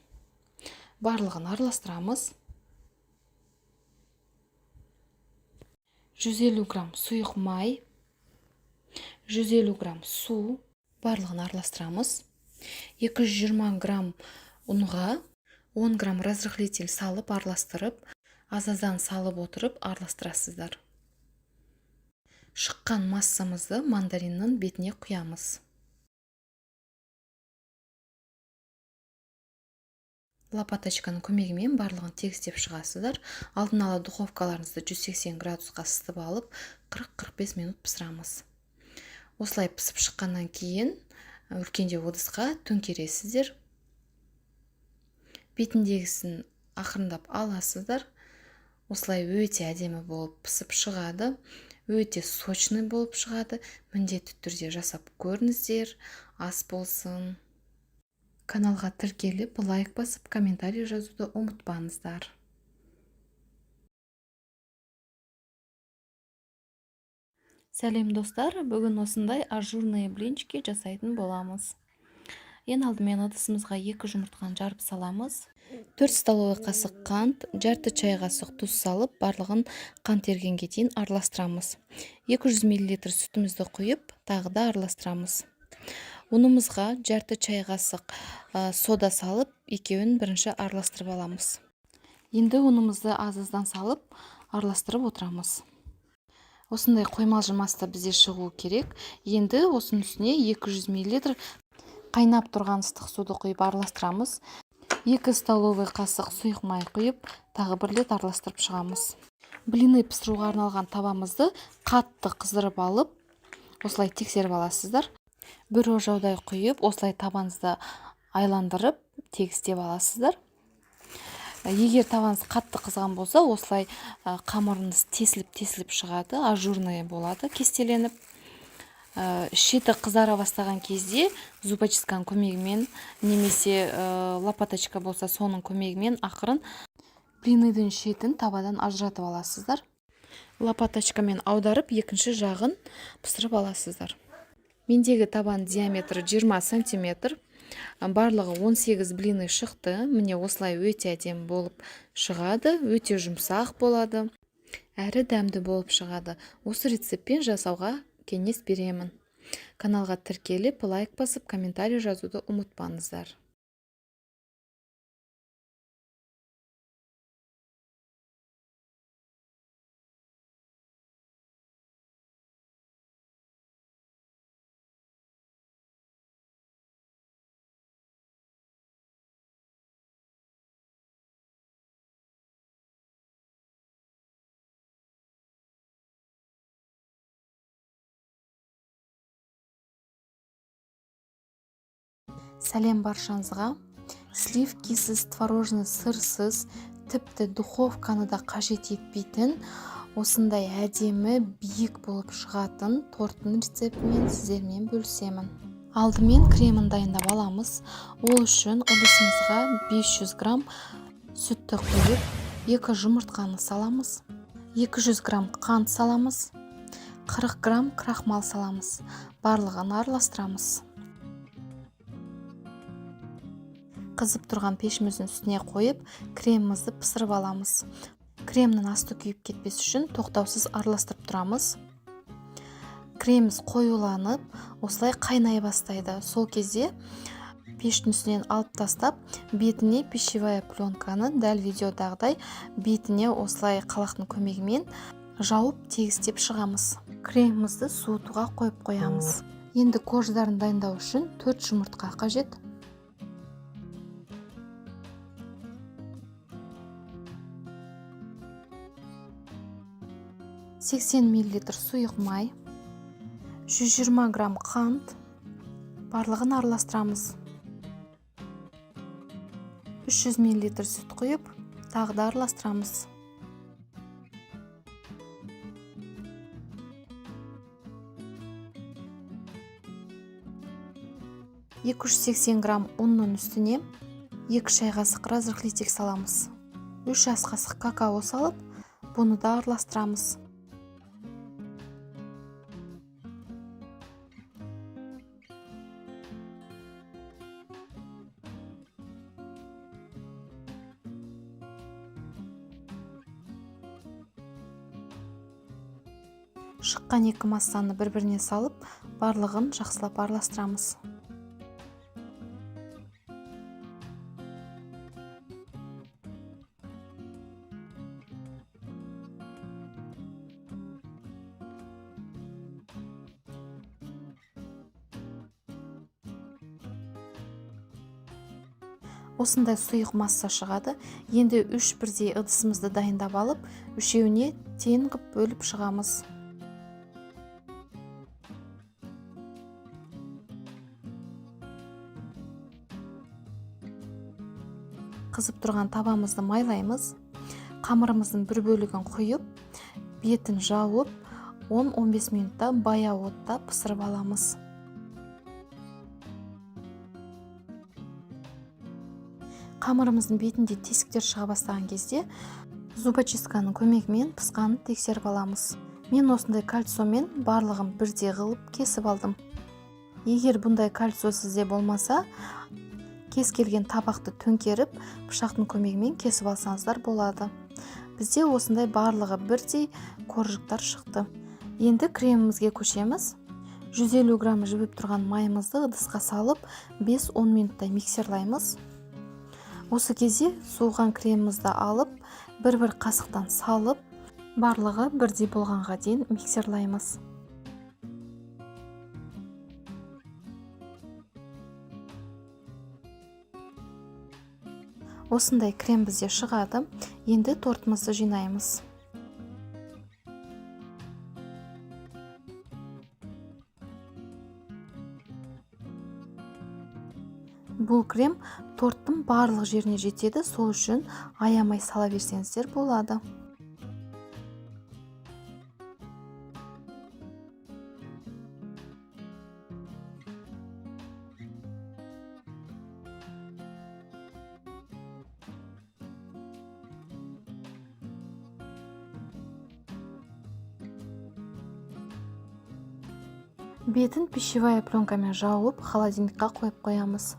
Барлығын араластырамыз. 150 грамм сұйық май, 150 грамм су, барлығын араластырамыз. 220 грамм ұнға 10 грамм разрыхлитель салып араластырып, азаздан салып отырып араластырасыздар. Шыққан массамызды мандариннің бетіне құямыз. Лопаточканың көмегімен барлығын тегістеп шығасыздар. Алдын ала духовкаларыңызды 180 градусқа ысытып алып, 40-45 минут пісірамыз. Осылай пісіп шыққаннан кейін үлкендеу ыдысқа төңкересіздер. Бетіндегісін ақырындап аласыздар. Осылай өте әдемі болып пісіп шығады. Өте сочный болып шығады. Міндетті түрде жасап көріңіздер. Ас болсын. Каналға тіркеліп, лайк басып, комментарий жазуды ұмытпаңыздар. Сәлем достар, бүгін осындай ажурные блинчики жасайтын боламыз. Ең алдымен ыдысымызға 2 жұмыртқаны жарып саламыз. 4 столовый қасық қант, жарты чай қасық тұз салып, барлығын қант ергенге дейін араластырамыз. 200 мл сүтімізді құйып, тағы да араластырамыз. Ұнымызға жарты чай қасық сода салып, екеуін бірінші араластырып аламыз. Енді ұнымызды азыздан салып, араластырып отырамыз. Осындай қоймалжы маста бізде шығу керек. Енді осының үстіне 200 мл қайнап тұрған ыстық суды құйып араластырамыз. 2 столовый қасық сұйық май құйып, тағы бір рет араластырып шығамыз. Блины пісіруге арналған табамызды қатты қыздырып алып, осылай тексеріп аласыздар. Бір ожаудай құйып, осылай табанызды айландырып, тегістеп аласыздар. Егер табаныз қатты қызған болса, осылай қамырыңыз тесіліп шығады, ажурный болады, кестеленіп. Шеті қызара бастаған кезде зубочистканың көмегімен немесе лопаточка болса соның көмегімен ақырын блиныйдың шетін табадан ажыратып аласыздар. Лопаточкамен аударып, екінші жағын пісіріп аласыздар. Мендегі табан диаметрі 20 см. Барлығы 18 блины шықты. Міне осылай өте әдемі болып шығады, өте жұмсақ болады, әрі дәмді болып шығады. Осы рецептпен жасауға кеңес беремін. Каналға тіркеліп, лайк басып, комментарий жазуды ұмытпаңыздар. Сәлем баршаңызға. Сливкисіз, творожный сырсыз, тіпті духовканы да қажет етпейтін, осындай әдемі биік болып шығатын торттың рецептімен сіздермен бөлісемін. Алдымен кремін дайындап аламыз. Ол үшін ыдысымызға 500 грамм сүтті құйып, 2 жұмыртқаны саламыз. 200 грамм қант саламыз. 40 грамм крахмал саламыз. Барлығын араластырамыз. Қызып тұрған пешіміздің үстіне қойып, кремімізді пісіріп аламыз. Кремнің асты күйіп кетпес үшін тоқтаусыз араластырып тұрамыз. Креміміз қоюланып, осылай қайнай бастайды. Сол кезде пештің үстінен алып тастап, бетіне пищевая пленканы дәл видеодағыдай бетіне осылай қалақтың көмегімен жауып тегістеп шығамыз. Кремімізді суытуға қойып қоямыз. Енді корждарын дайындау үшін 4 жұмыртқа қажет. 80 мл сұйық май, 120 грамм қант, барлығын араластырамыз. 300 мл сүт құйып, тағы да араластырамыз. «280 грамм ұнның үстіне 2 шай қасық разрыхлитель саламыз. 3 ас қасық какао салып, бұны да араластырамыз. Шыққан 2 массаны бір-біріне салып, барлығын жақсылап араластырамыз. Осындай сұйық масса шығады. Енді 3 бірдей ыдысымызды дайындап алып, үшеуіне тең қып бөліп шығамыз. Қызып тұрған табамызды майлаймыз. Қамырымыздың бір бөлігін құйып, бетін жауып, 10-15 минутта баяу отта пісіріп аламыз. Қамырымыздың бетінде тесіктер шыға бастаған кезде зубочистканың көмегімен пысқанын тексеріп аламыз. Мен осындай кольцомен барлығын бірдей қылып кесіп алдым. Егер бұндай кольцо сізде болмаса, кез келген табақты төңкеріп, пышақтың көмегімен кесіп алсаңыздар болады. Бізде осындай барлығы бірдей коржықтар шықты. Енді кремімізге көшеміз. 150 грамм жібіп тұрған майымызды ыдысқа салып, 5-10 минуттай миксерлаймыз. Осы кезде суыған кремімізді алып, бір-бір қасықтан салып, Барлығы бірдей болғанға дейін миксерлаймыз. Осындай крем бізде шығады. Енді тортымызды жинаймыз. Бұл крем торттың барлық жеріне жетеді, сол үшін аямай сала берсеңіздер болады. Бетін пищевая пленкамен жауып, холодильникқа қойып қоямыз.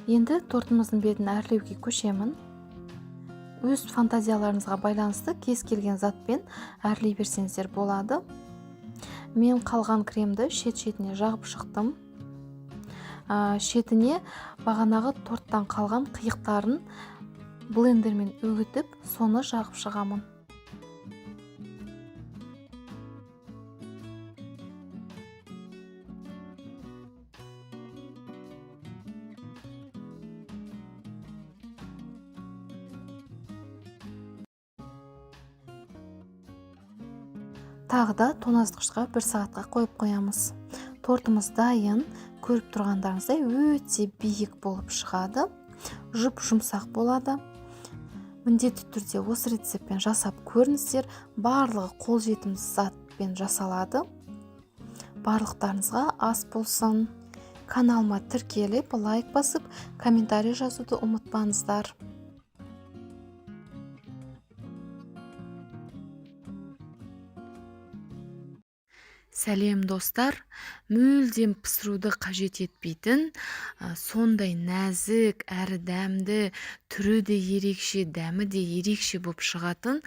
Енді тортымыздың бетін әрлеуге көшемін. Өз фантазияларыңызға байланысты кез келген затпен әрлей берсеңіздер болады. Мен қалған кремді шет-шетіне жағып шықтым. Шетіне бағанағы торттан қалған қиықтарын блендермен үгітіп, соны жағып шығамын. Тағы да тоңазытқышқа 1 сағатқа қойып қоямыз. Тортымыз дайын, көріп тұрғандарыңыздай өте биік болып шығады. Жұмсақ болады. Міндетті түрде осы рецептпен жасап көріңіздер. Барлығы қолжетімді затпен жасалады. Барлықтарыңызға ас болсын. Каналыма тіркеліп, лайк басып, комментарий жазуды ұмытпаңыздар. Сәлем достар, мүлдем пісіруді қажет етпейтін, сондай нәзік, әрі дәмді, түрі де ерекше, дәмі де ерекше болып шығатын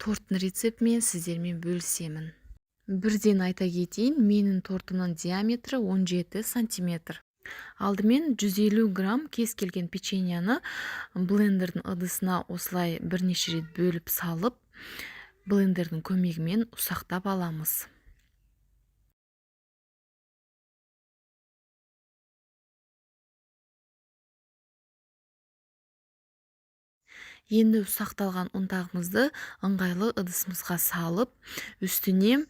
торттың рецептімен сіздермен бөлісемін. Бірден айта кетейін, менің тортымның диаметрі 17 сантиметр. Алдымен 150 грамм кез келген печеньяны блендердің ыдысына осылай бірнеше рет бөліп салып, блендердің көмегімен ұсақтап аламыз. Енді ұсақталған ұнтағымызды ыңғайлы ыдысымызға салып, үстіне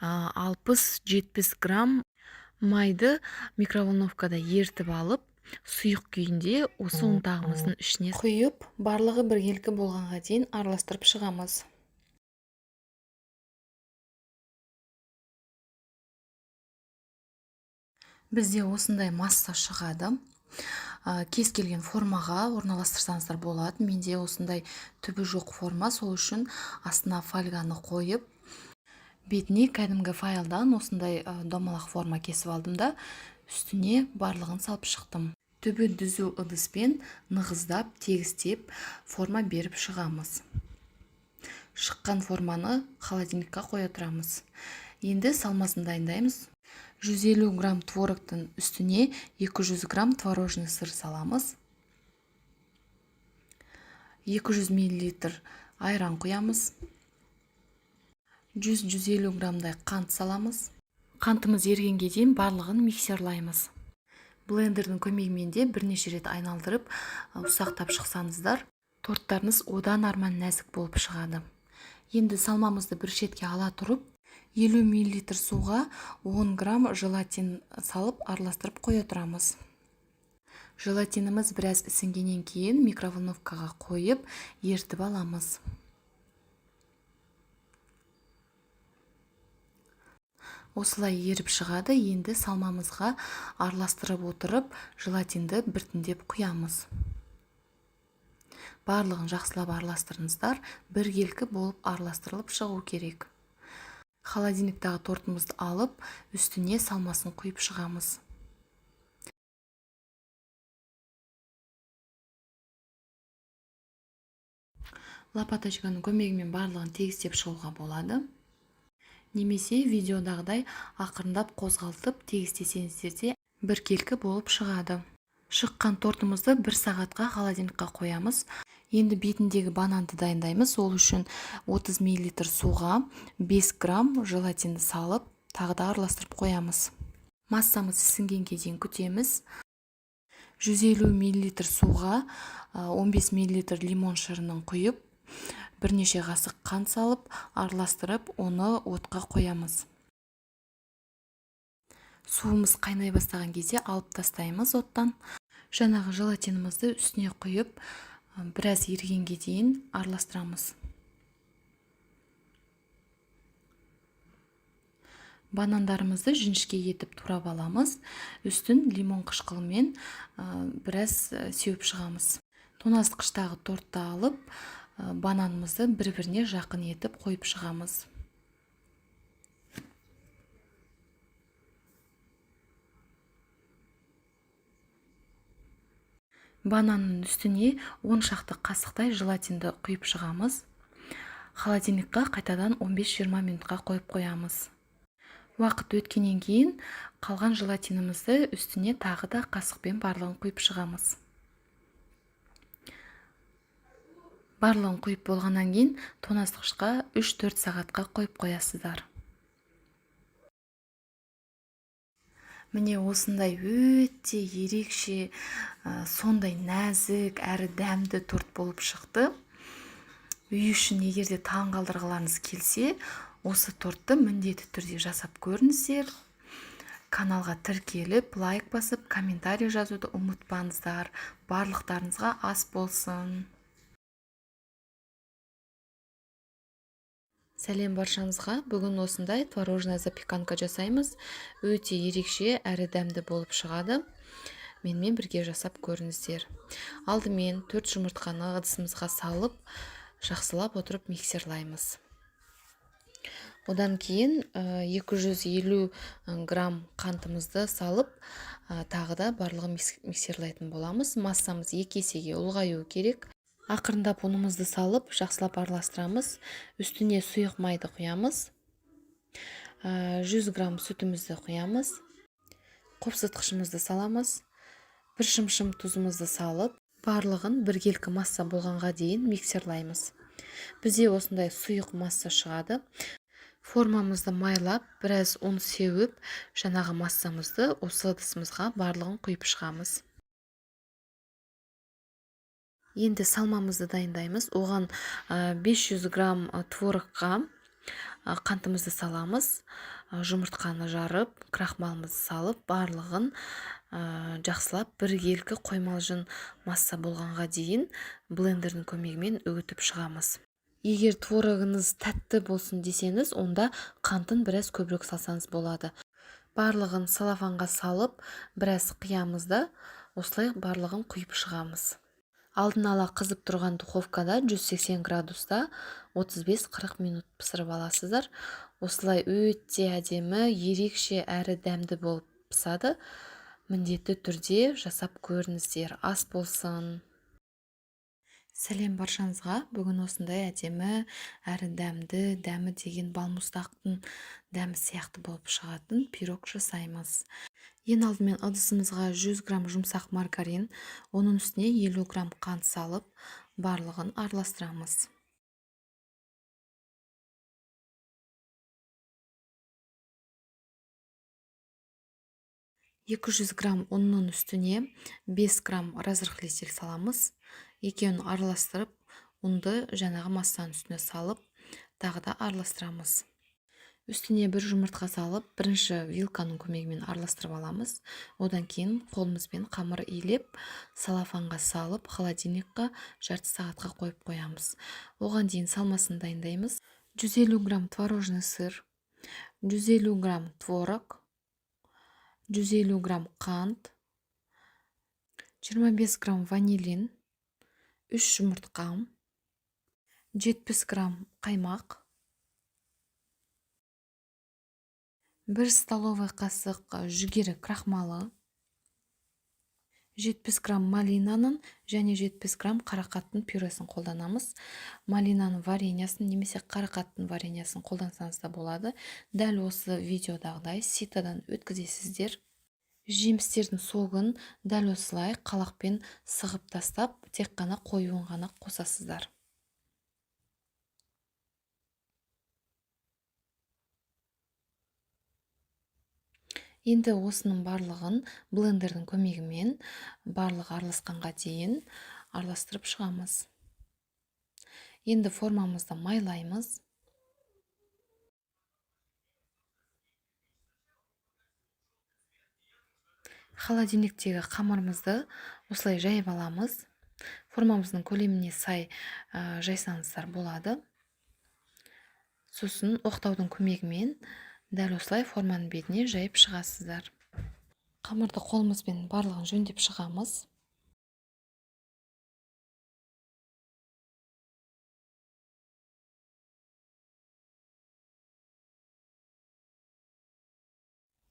60-70 грамм майды микроволновкада ертіп алып, сұйық күйінде осы ұнтағымыздың ішіне құйып, барлығы біркелкі болғанға дейін араластырып шығамыз. Бізде осындай масса шығады. Кез келген формаға орналастырсаңыздар болады. Менде осындай түбі жоқ форма, сол үшін астына фольганы қойып, бетіне кәдімгі файлдан осындай домалақ форма кесіп алдым да, үстіне барлығын салып шықтым. Түбі түзу ыдыспен нығыздап, тегістеп, форма беріп шығамыз. Шыққан форманы холодильникқа қоя тұрамыз. Енді салмасын дайындаймыз. 150 грамм творогтың үстіне 200 грамм творожный сыр саламыз. 200 мл айран құямыз. 100-150 граммдай қант саламыз. Қантымыз ергенге дейін барлығын миксерлаймыз. Блендердің көмегімен де бірнеше рет айналдырып, ұсақтап шықсаңыздар, торттарыңыз одан арман нәзік болып шығады. Енді салмамызды бір шетке ала тұрып, 50 мл суға 10 грамм желатин салып араластырып қоя тұрамыз. Желатиніміз біраз ісінгеннен кейін микроволновкаға қойып, ертіп аламыз. Осылай еріп шығады. Енді салмамызға араластырып отырып, желатинді біртіндеп құямыз. Барлығын жақсылап араластырыңыздар, біркелкі болып араластырылып шығу керек. Холодильниктағы тортымызды алып, үстіне салмасын құйып шығамыз. Лопаточканың көмегімен барлығын тегістеп шығуға болады. Немесе видеодағыдай ақырындап қозғалтып тегістесеңіздер де біркелкі болып шығады. Шыққан тортымызды 1 сағатқа холодильникқа қоямыз. Енді бетіндегі бананды дайындаймыз. Ол үшін 30 мл суға 5 грамм желатинді салып, тағы да араластырып қоямыз. Массамыз ісінгенге дейін күтеміз. 150 мл суға 15 мл лимон шырынын құйып, бірнеше қасық қант салып, араластырып, оны отқа қоямыз. Суымыз қайнай бастаған кезде алып тастаймыз оттан. Жаңағы желатинімізді үстіне құйып, біраз ерігенге дейін араластырамыз. Банандарымызды жіңішке етіп турап аламыз. Үстін лимон қышқылымен біраз сеуіп шығамыз. Тоңазытқыштағы тортты алып, бананымызды бір-біріне жақын етіп қойып шығамыз. Бананның үстіне 10 шақты қасықтай желатинді құйып шығамыз. Холодильникқа қайтадан 15-20 минутқа қойып қоямыз. Уақыт өткеннен кейін қалған желатинімізді үстіне тағы да қасықпен барлығын құйып шығамыз. Барлығын құйып болғаннан кейін тоңазытқышқа 3-4 сағатқа қойып қоясыздар. Міне осындай өте ерекше, сондай нәзік әрі дәмді торт болып шықты. Үй үшін егерде таң қалдырғыларыңыз келсе, осы тортты міндетті түрде жасап көріңіздер. Каналға тіркеліп, лайк басып, комментарий жазуды ұмытпаңыздар. Барлықтарыңызға ас болсын. Сәлем баршаңызға. Бүгін осындай творожная запеканка жасаймыз. Өте ерекше әрі дәмді болып шығады. Менімен бірге жасап көріңіздер. Алдымен 4 жұмыртқаны ыдысымызға салып, жақсылап отырып миксерлаймыз. Одан кейін 250 грамм қантымызды салып, тағы да барлығын миксерлайтын боламыз. Массамыз 2 есеге ұлғаю керек. Ақырындап ұнымызды салып, жақсылап араластырамыз. Үстіне сұйық майды құямыз. 100 грамм сүтімізді құямыз. Қопсытқышымызды саламыз. Бір шымшым тұзымызды салып, барлығын біркелкі масса болғанға дейін миксерлаймыз. Бізде осындай сұйық масса шығады. Формамызды майлап, біраз ұн сеуіп, жаңағы массамызды осы ыдысымызға барлығын құйып шығамыз. Енді салмамызды дайындаймыз. Оған 500 грамм творогқа қантымызды саламыз. Жұмыртқаны жарып, крахмалымызды салып, барлығын жақсылап біркелкі қоймалжың масса болғанға дейін блендердің көмегімен үгітіп шығамыз. Егер творогыңыз тәтті болсын десеңіз, онда қантын біраз көбірек салсаңыз болады. Барлығын салафанға салып, біраз қиямыз да, осылай барлығын құйып шығамыз. Алдын ала қызып тұрған духовкада 180 градуста 35-40 минут пісіріп аласыздар. Осылай өте әдемі, ерекше әрі дәмді болып пісады. Міндетті түрде жасап көріңіздер. Ас болсын. Сәлем баршаңызға. Бүгін осындай әдемі әрі дәмі деген балмұздақтың дәмі сияқты болып шығатын пирог жасаймыз. Ең алдымен ыдысымызға 100 грамм жұмсақ маргарин, оның үстіне 50 грамм қант салып, барлығын араластырамыз. Екі 200 грамм ұнның үстіне 5 грамм разрыхлитель саламыз. Екеуін араластырып, ұнды жаңағы массаның үстіне салып, тағы да араластырамыз. Үстіне бір жұмыртқа салып, бірінші вилканың көмегімен араластырып аламыз. Одан кейін қолымызбен қамыр илеп, салафанға салып, холодильникқа жарты сағатқа қойып қоямыз. Оған дейін салмасын дайындаймыз. 150 грамм творожный сыр, 150 грамм творог, 150 грамм қант, 25 грамм ванилин, 3 жұмыртқа, 70 грамм қаймақ, 1 столовый қасық жүгері крахмалы, 70 грамм малинаның және 70 грамм қарақаттың пюресін қолданамыз. Малинаның вареньясын немесе қарақаттың вареньясын қолдансаңыз да болады. Дәл осы видеодағыдай ситадан өткізесіздер. Жемістердің согын дәл осылай қалақпен сығып тастап, тек қана қоюын ғана қосасыздар. Енді осының барлығын блендердің көмегімен барлығы араласқанға дейін араластырып шығамыз. Енді формамызды майлаймыз. Холодильниктегі қамырымызды осылай жайып аламыз. Формамыздың көлеміне сай жайсаңыздар болады. Сосын оқтаудың көмегімен дәл осылай форманың бетіне жайып шығасыздар. Қамырды қолымызбен барлығын жөндеп шығамыз.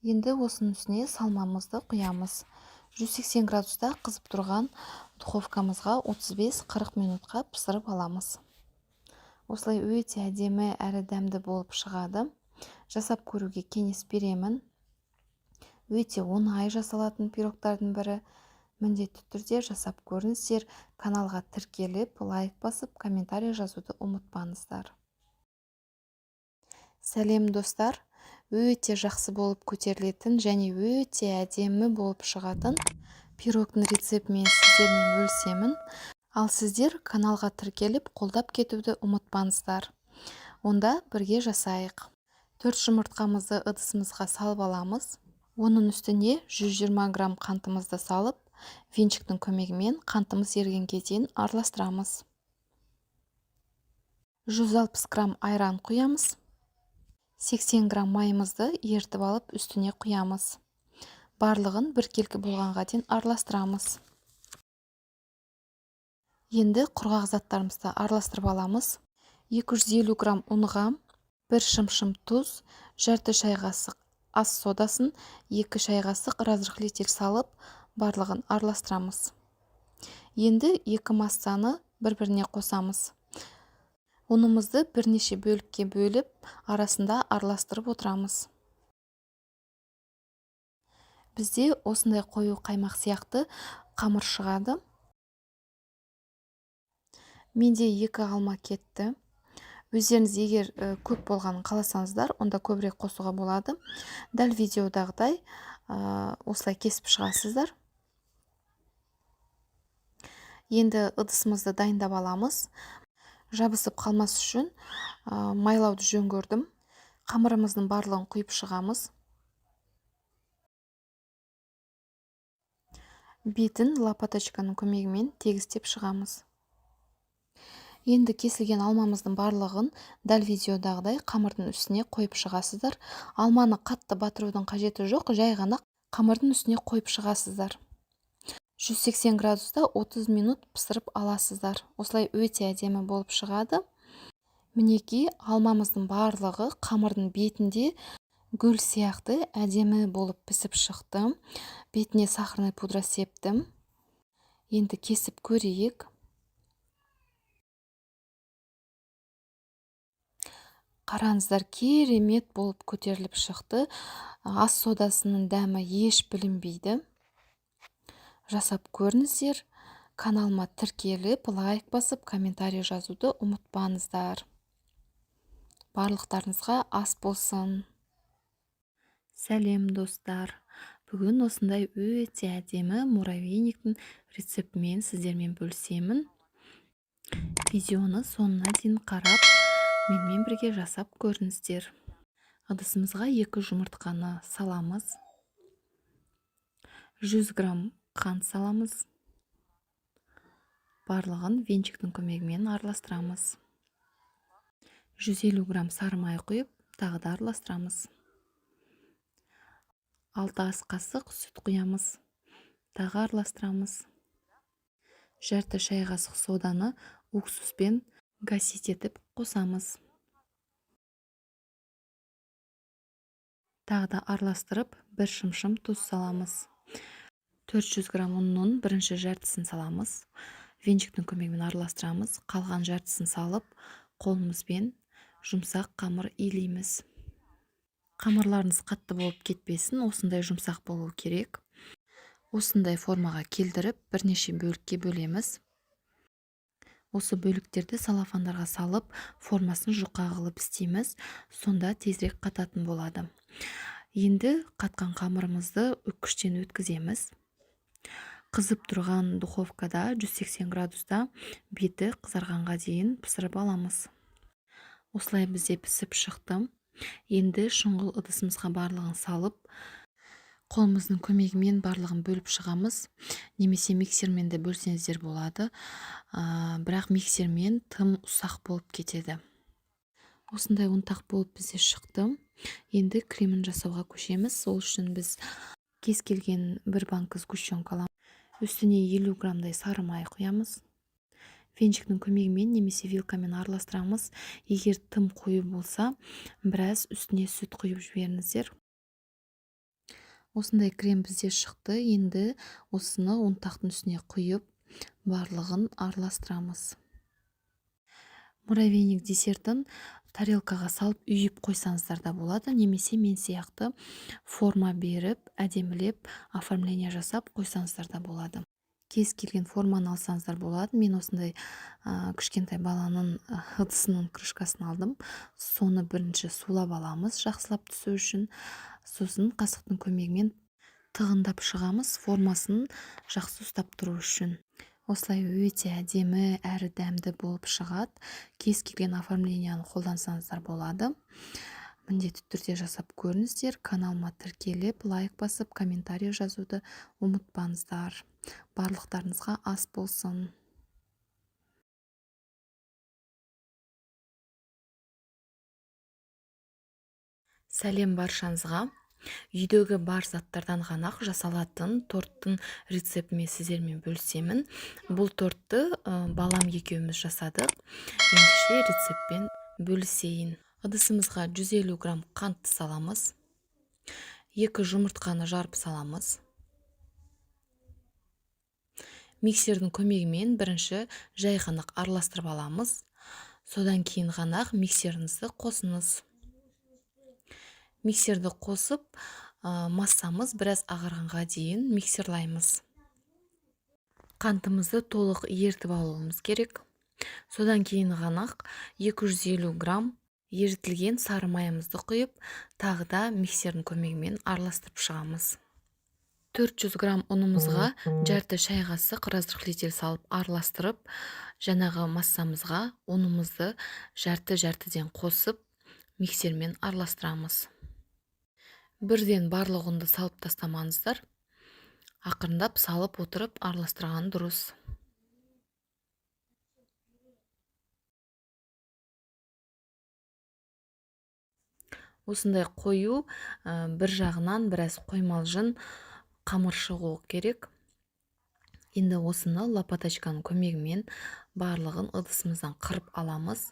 Енді осының үстіне салмамызды құямыз. 180 градуста қызып тұрған духовкамызға 35-40 минутқа пісіріп аламыз. Осылай өте әдемі әрі дәмді болып шығады. Жасап көруге кеңес беремін. Өте оңай жасалатын пирогтардың бірі. Міндетті түрде жасап көріңіздер. Каналға тіркеліп, лайк басып, комментарий жазуды ұмытпаңыздар. Сәлем достар! Өте жақсы болып көтерілетін және өте әдемі болып шығатын пирогтың рецептімен сіздермен бөлісемін. Ал сіздер каналға тіркеліп, қолдап кетуді ұмытпаңыздар. Онда бірге жасайық. 4 жұмыртқамызды ыдысымызға салып аламыз. Оның үстіне 120 грамм қантымызды салып, венчиктің көмегімен қантымыз ерігенге дейін араластырамыз. 160 грамм айран құямыз. 80 грамм майымызды ертіп алып үстіне құямыз. Барлығын біркелкі болғанға дейін араластырамыз. Енді құрғақ заттарымызды араластырып аламыз. 250 грамм ұнға, 1 шымшым тұз, жарты шай қасық ас содасын, 2 шай қасық разрыхлитель салып, барлығын араластырамыз. Енді 2 массаны бір-біріне қосамыз. Ұнымызды бірнеше бөлікке бөліп, арасында араластырып отырамыз. Бізде осындай қою қаймақ сияқты қамыр шығады. Менде 2 алма кетті. Өздеріңіз егер көп болғанын қаласаңыздар, онда көбірек қосуға болады. Дәл видеодағыдай осылай кесіп шығасыздар. Енді ыдысымызды дайындап аламыз. Жабысып қалмас үшін майлауды жөн көрдім. Қамырымыздың барлығын құйып шығамыз. Бетін лопаточканың көмегімен тегістеп шығамыз. Енді кесілген алмамыздың барлығын дәл видеодағыдай қамырдың үстіне қойып шығасыздар. Алманы қатты батырудың қажеті жоқ, жай ғана қамырдың үстіне қойып шығасыздар. 180 градуста 30 минут пісіріп аласыздар. Осылай өте әдемі болып шығады. Мінеки, алмамыздың барлығы қамырдың бетінде гүл сияқты әдемі болып пісіп шықты. Бетіне сахарный пудра септім. Енді кесіп көрейік. Қараңыздар, керемет болып көтеріліп шықты. Ас содасының дәмі еш білінбейді. Жасап көріңіздер. Каналыма тіркеліп, лайк басып, комментарий жазуды ұмытпаңыздар. Барлықтарыңызға ас болсын. Сәлем достар. Бүгін осындай өте әдемі муравейниктің рецептімен сіздермен бөлісемін. Видеоны соңына дейін қарап, менімен бірге жасап көріңіздер. Ыдысымызға 2 жұмыртқаны саламыз. 100 грамм қант саламыз. Барлығын венчиктің көмегімен араластырамыз. 150 грамм сары май құйып, тағы да араластырамыз. 6 ас қасық сүт құямыз. Тағы араластырамыз. Жарты шай қасық соданы уксуспен гасить етіп қосамыз. Тағы да араластырып, 1 шымшым тұз саламыз. 400 грамм ұнның бірінші жартысын саламыз. Венчиктің көмегімен араластырамыз. Қалған жартысын салып, қолымызбен жұмсақ қамыр илейміз. Қамырларыңыз қатты болып кетпесін, осындай жұмсақ болу керек. Осындай формаға келтіріп бірнеше бөлікке бөлеміз. Осы бөліктерді салафандарға салып, формасын жұқа қылып істейміз. Сонда тезірек қататын болады. Енді қатқан қамырымызды үккіштен өткіземіз. Қызып тұрған духовкада 180 градуста беті қызарғанға дейін пісіріп аламыз. Осылай бізде пісіп шықты. Енді шұңғыл ыдысымызға барлығын салып, қолымыздың көмегімен барлығын бөліп шығамыз. Немесе миксермен де бөлсеңіздер болады. Бірақ миксермен тым ұсақ болып кетеді. Осындай ұнтақ болып бізде шықты. Енді кремін жасауға көшеміз. Сол үшін біз кез келген бір банка сгущенка аламыз. Үстіне 50 граммдай сары май құямыз. Венчиктің көмегімен немесе вилкамен араластырамыз. Егер тым қою болса, біраз үстіне сүт құйып жіберіңіздер. Осындай крем бізде шықты. Енді осыны ұнтақтың үстіне құйып, барлығын араластырамыз. Муравейник десертін тарелкаға салып үйіп қойсаңыздар да болады, немесе мен сияқты форма беріп, әдемілеп, оформление жасап қойсаңыздар да болады. Кез келген форманы алсаңыздар болады. Мен осындай кішкентай баланың ыдысының крышкасын алдым. Соны бірінші сулап аламыз, жақсылап түсу үшін. Сосын қасықтың көмегімен тығындап шығамыз, формасын жақсы ұстап тұру үшін. Осылай өте әдемі әрі дәмді болып шығады. Кез келген оформленияны қолдансаңыздар болады. Міндетті түрде жасап көріңіздер. Каналыма тіркеліп, лайк басып, комментарий жазуды ұмытпаңыздар. Барлықтарыңызға ас болсын. Сәлем баршаңызға. Үйдегі бар заттардан ғана жасалатын торттың рецептімен сіздермен бөлісемін. Бұл тортты балам екеуміз жасадық. Ендеше рецептпен бөлісейін. Ыдысымызға 150 грамм қантты саламыз. 2 жұмыртқаны жарып саламыз. Миксердің көмегімен бірінші жай ғана араластырып аламыз. Содан кейін ғана миксеріңізді қосыңыз. Миксерді қосып, массамыз біраз ағарғанға дейін миксерлаймыз. Қантымызды толық ертіп алуымыз керек. Содан кейін ғана 250 грамм ерітілген сары майымызды құйып, тағы да миксердің көмегімен араластырып шығамыз. 400 грамм ұнымызға жарты шай қасық разрыхлитель салып араластырып, жаңағы массамызға ұнымызды жарты-жартыден қосып, миксермен араластырамыз. Бірден барлық ұнды салып тастамаңыздар. Ақырындап салып отырып араластырған дұрыс. Осындай қою, бір жағынан біраз қоймалжын қамыр шығу керек. Енді осыны лопаточканың көмегімен барлығын ыдысымыздан қырып аламыз.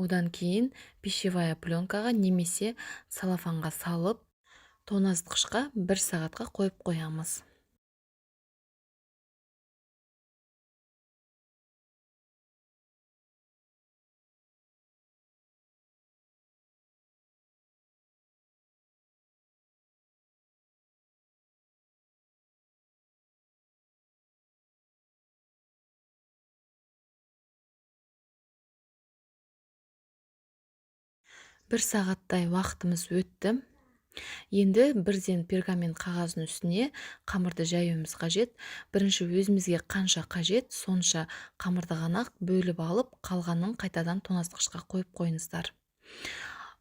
Одан кейін пищевая пленкаға немесе салафанға салып, тоңазытқышқа 1 сағатқа қойып қоямыз. Бір сағаттай уақытымыз өтті. Енді бірден пергамент қағаздың үстіне қамырды жаюымыз қажет. Бірінші өзімізге қанша қажет, сонша қамырды ғана бөліп алып, қалғанын қайтадан тоңазытқышқа қойып қойыңыздар.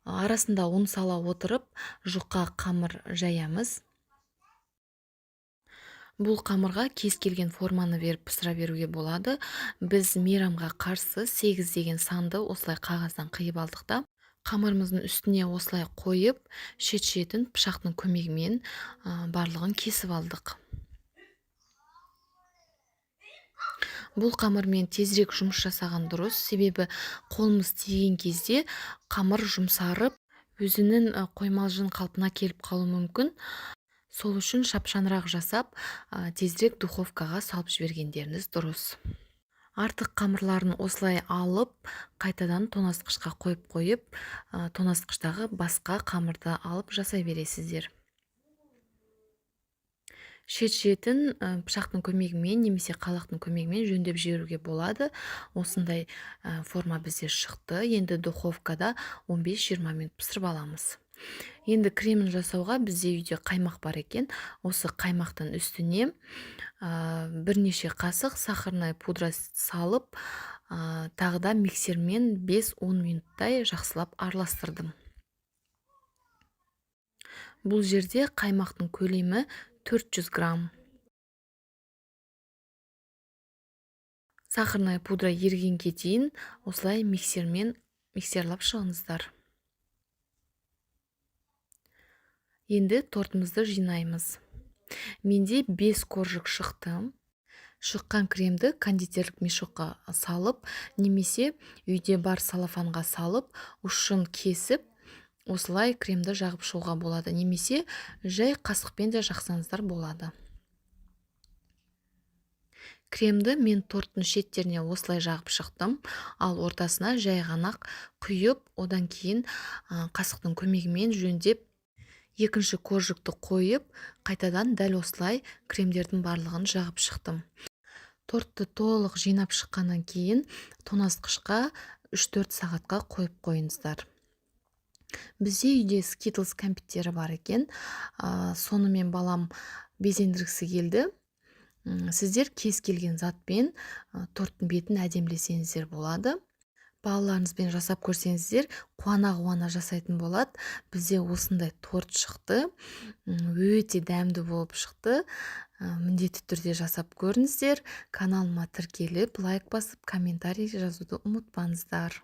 Арасында ұн сала отырып, жұқа қамыр жаямыз. Бұл қамырға кез келген форманы беріп пісіре беруге болады. Біз мейрамға қарсы 8 деген санды осылай қағаздан қиып алдық та, қамырымыздың үстіне осылай қойып, шет-шетін пышақтың көмегімен барлығын кесіп алдық. Бұл қамырмен тезірек жұмыс жасаған дұрыс, себебі қолымыз тиген кезде қамыр жұмсарып, өзінің қоймалжын қалпына келіп қалуы мүмкін. Сол үшін шапшаңырақ жасап, тезірек духовкаға салып жібергендеріңіз дұрыс. Артық қамырларын осылай алып, қайтадан тоңазытқышқа қойып, тоңазытқыштағы басқа қамырды алып жасай бересіздер. Шет-шетін пышақтың көмегімен немесе қалақтың көмегімен жөндеп жіберуге болады. Осындай форма бізде шықты. Енді духовкада 15-20 минут пісіріп аламыз. Енді кремін жасауға бізде үйде қаймақ бар екен. Осы қаймақтың үстіне бірнеше қасық сахарная пудра салып, тағы да миксермен 5-10 минуттай жақсылап араластырдым. Бұл жерде қаймақтың көлемі 400 грамм. Сахарная пудра ергенге дейін осылай миксерлап шығыңыздар. Енді тортымызды жинаймыз. Менде 5 коржық шықты. Шыққан кремді кондитерлік мешокқа салып, немесе үйде бар салафанға салып, ұшын кесіп, осылай кремді жағып шығуға болады, немесе жай қасықпен де жақсаңыздар болады. Кремді мен торттың шеттеріне осылай жағып шықтым, ал ортасына жай ғана құйып, одан кейін қасықтың көмегімен жөндеп, екінші коржықты қойып, қайтадан дәл осылай кремдердің барлығын жағып шықтым. Тортты толық жинап шыққаннан кейін тоңазытқышқа 3-4 сағатқа қойып қойыңыздар. Бізде үйде Skittles кәмпиттері бар екен. Сонымен балам безендіргісі келді. Сіздер кез келген затпен торттың бетін әдемілесеңіздер болады. Балаларыңызбен жасап көрсеңіздер, қуана-қуана жасайтын болады. Бізде осындай торт шықты. Өте дәмді болып шықты. Міндетті түрде жасап көріңіздер. Каналыма тіркеліп, лайк басып, комментарий жазуды ұмытпаңыздар.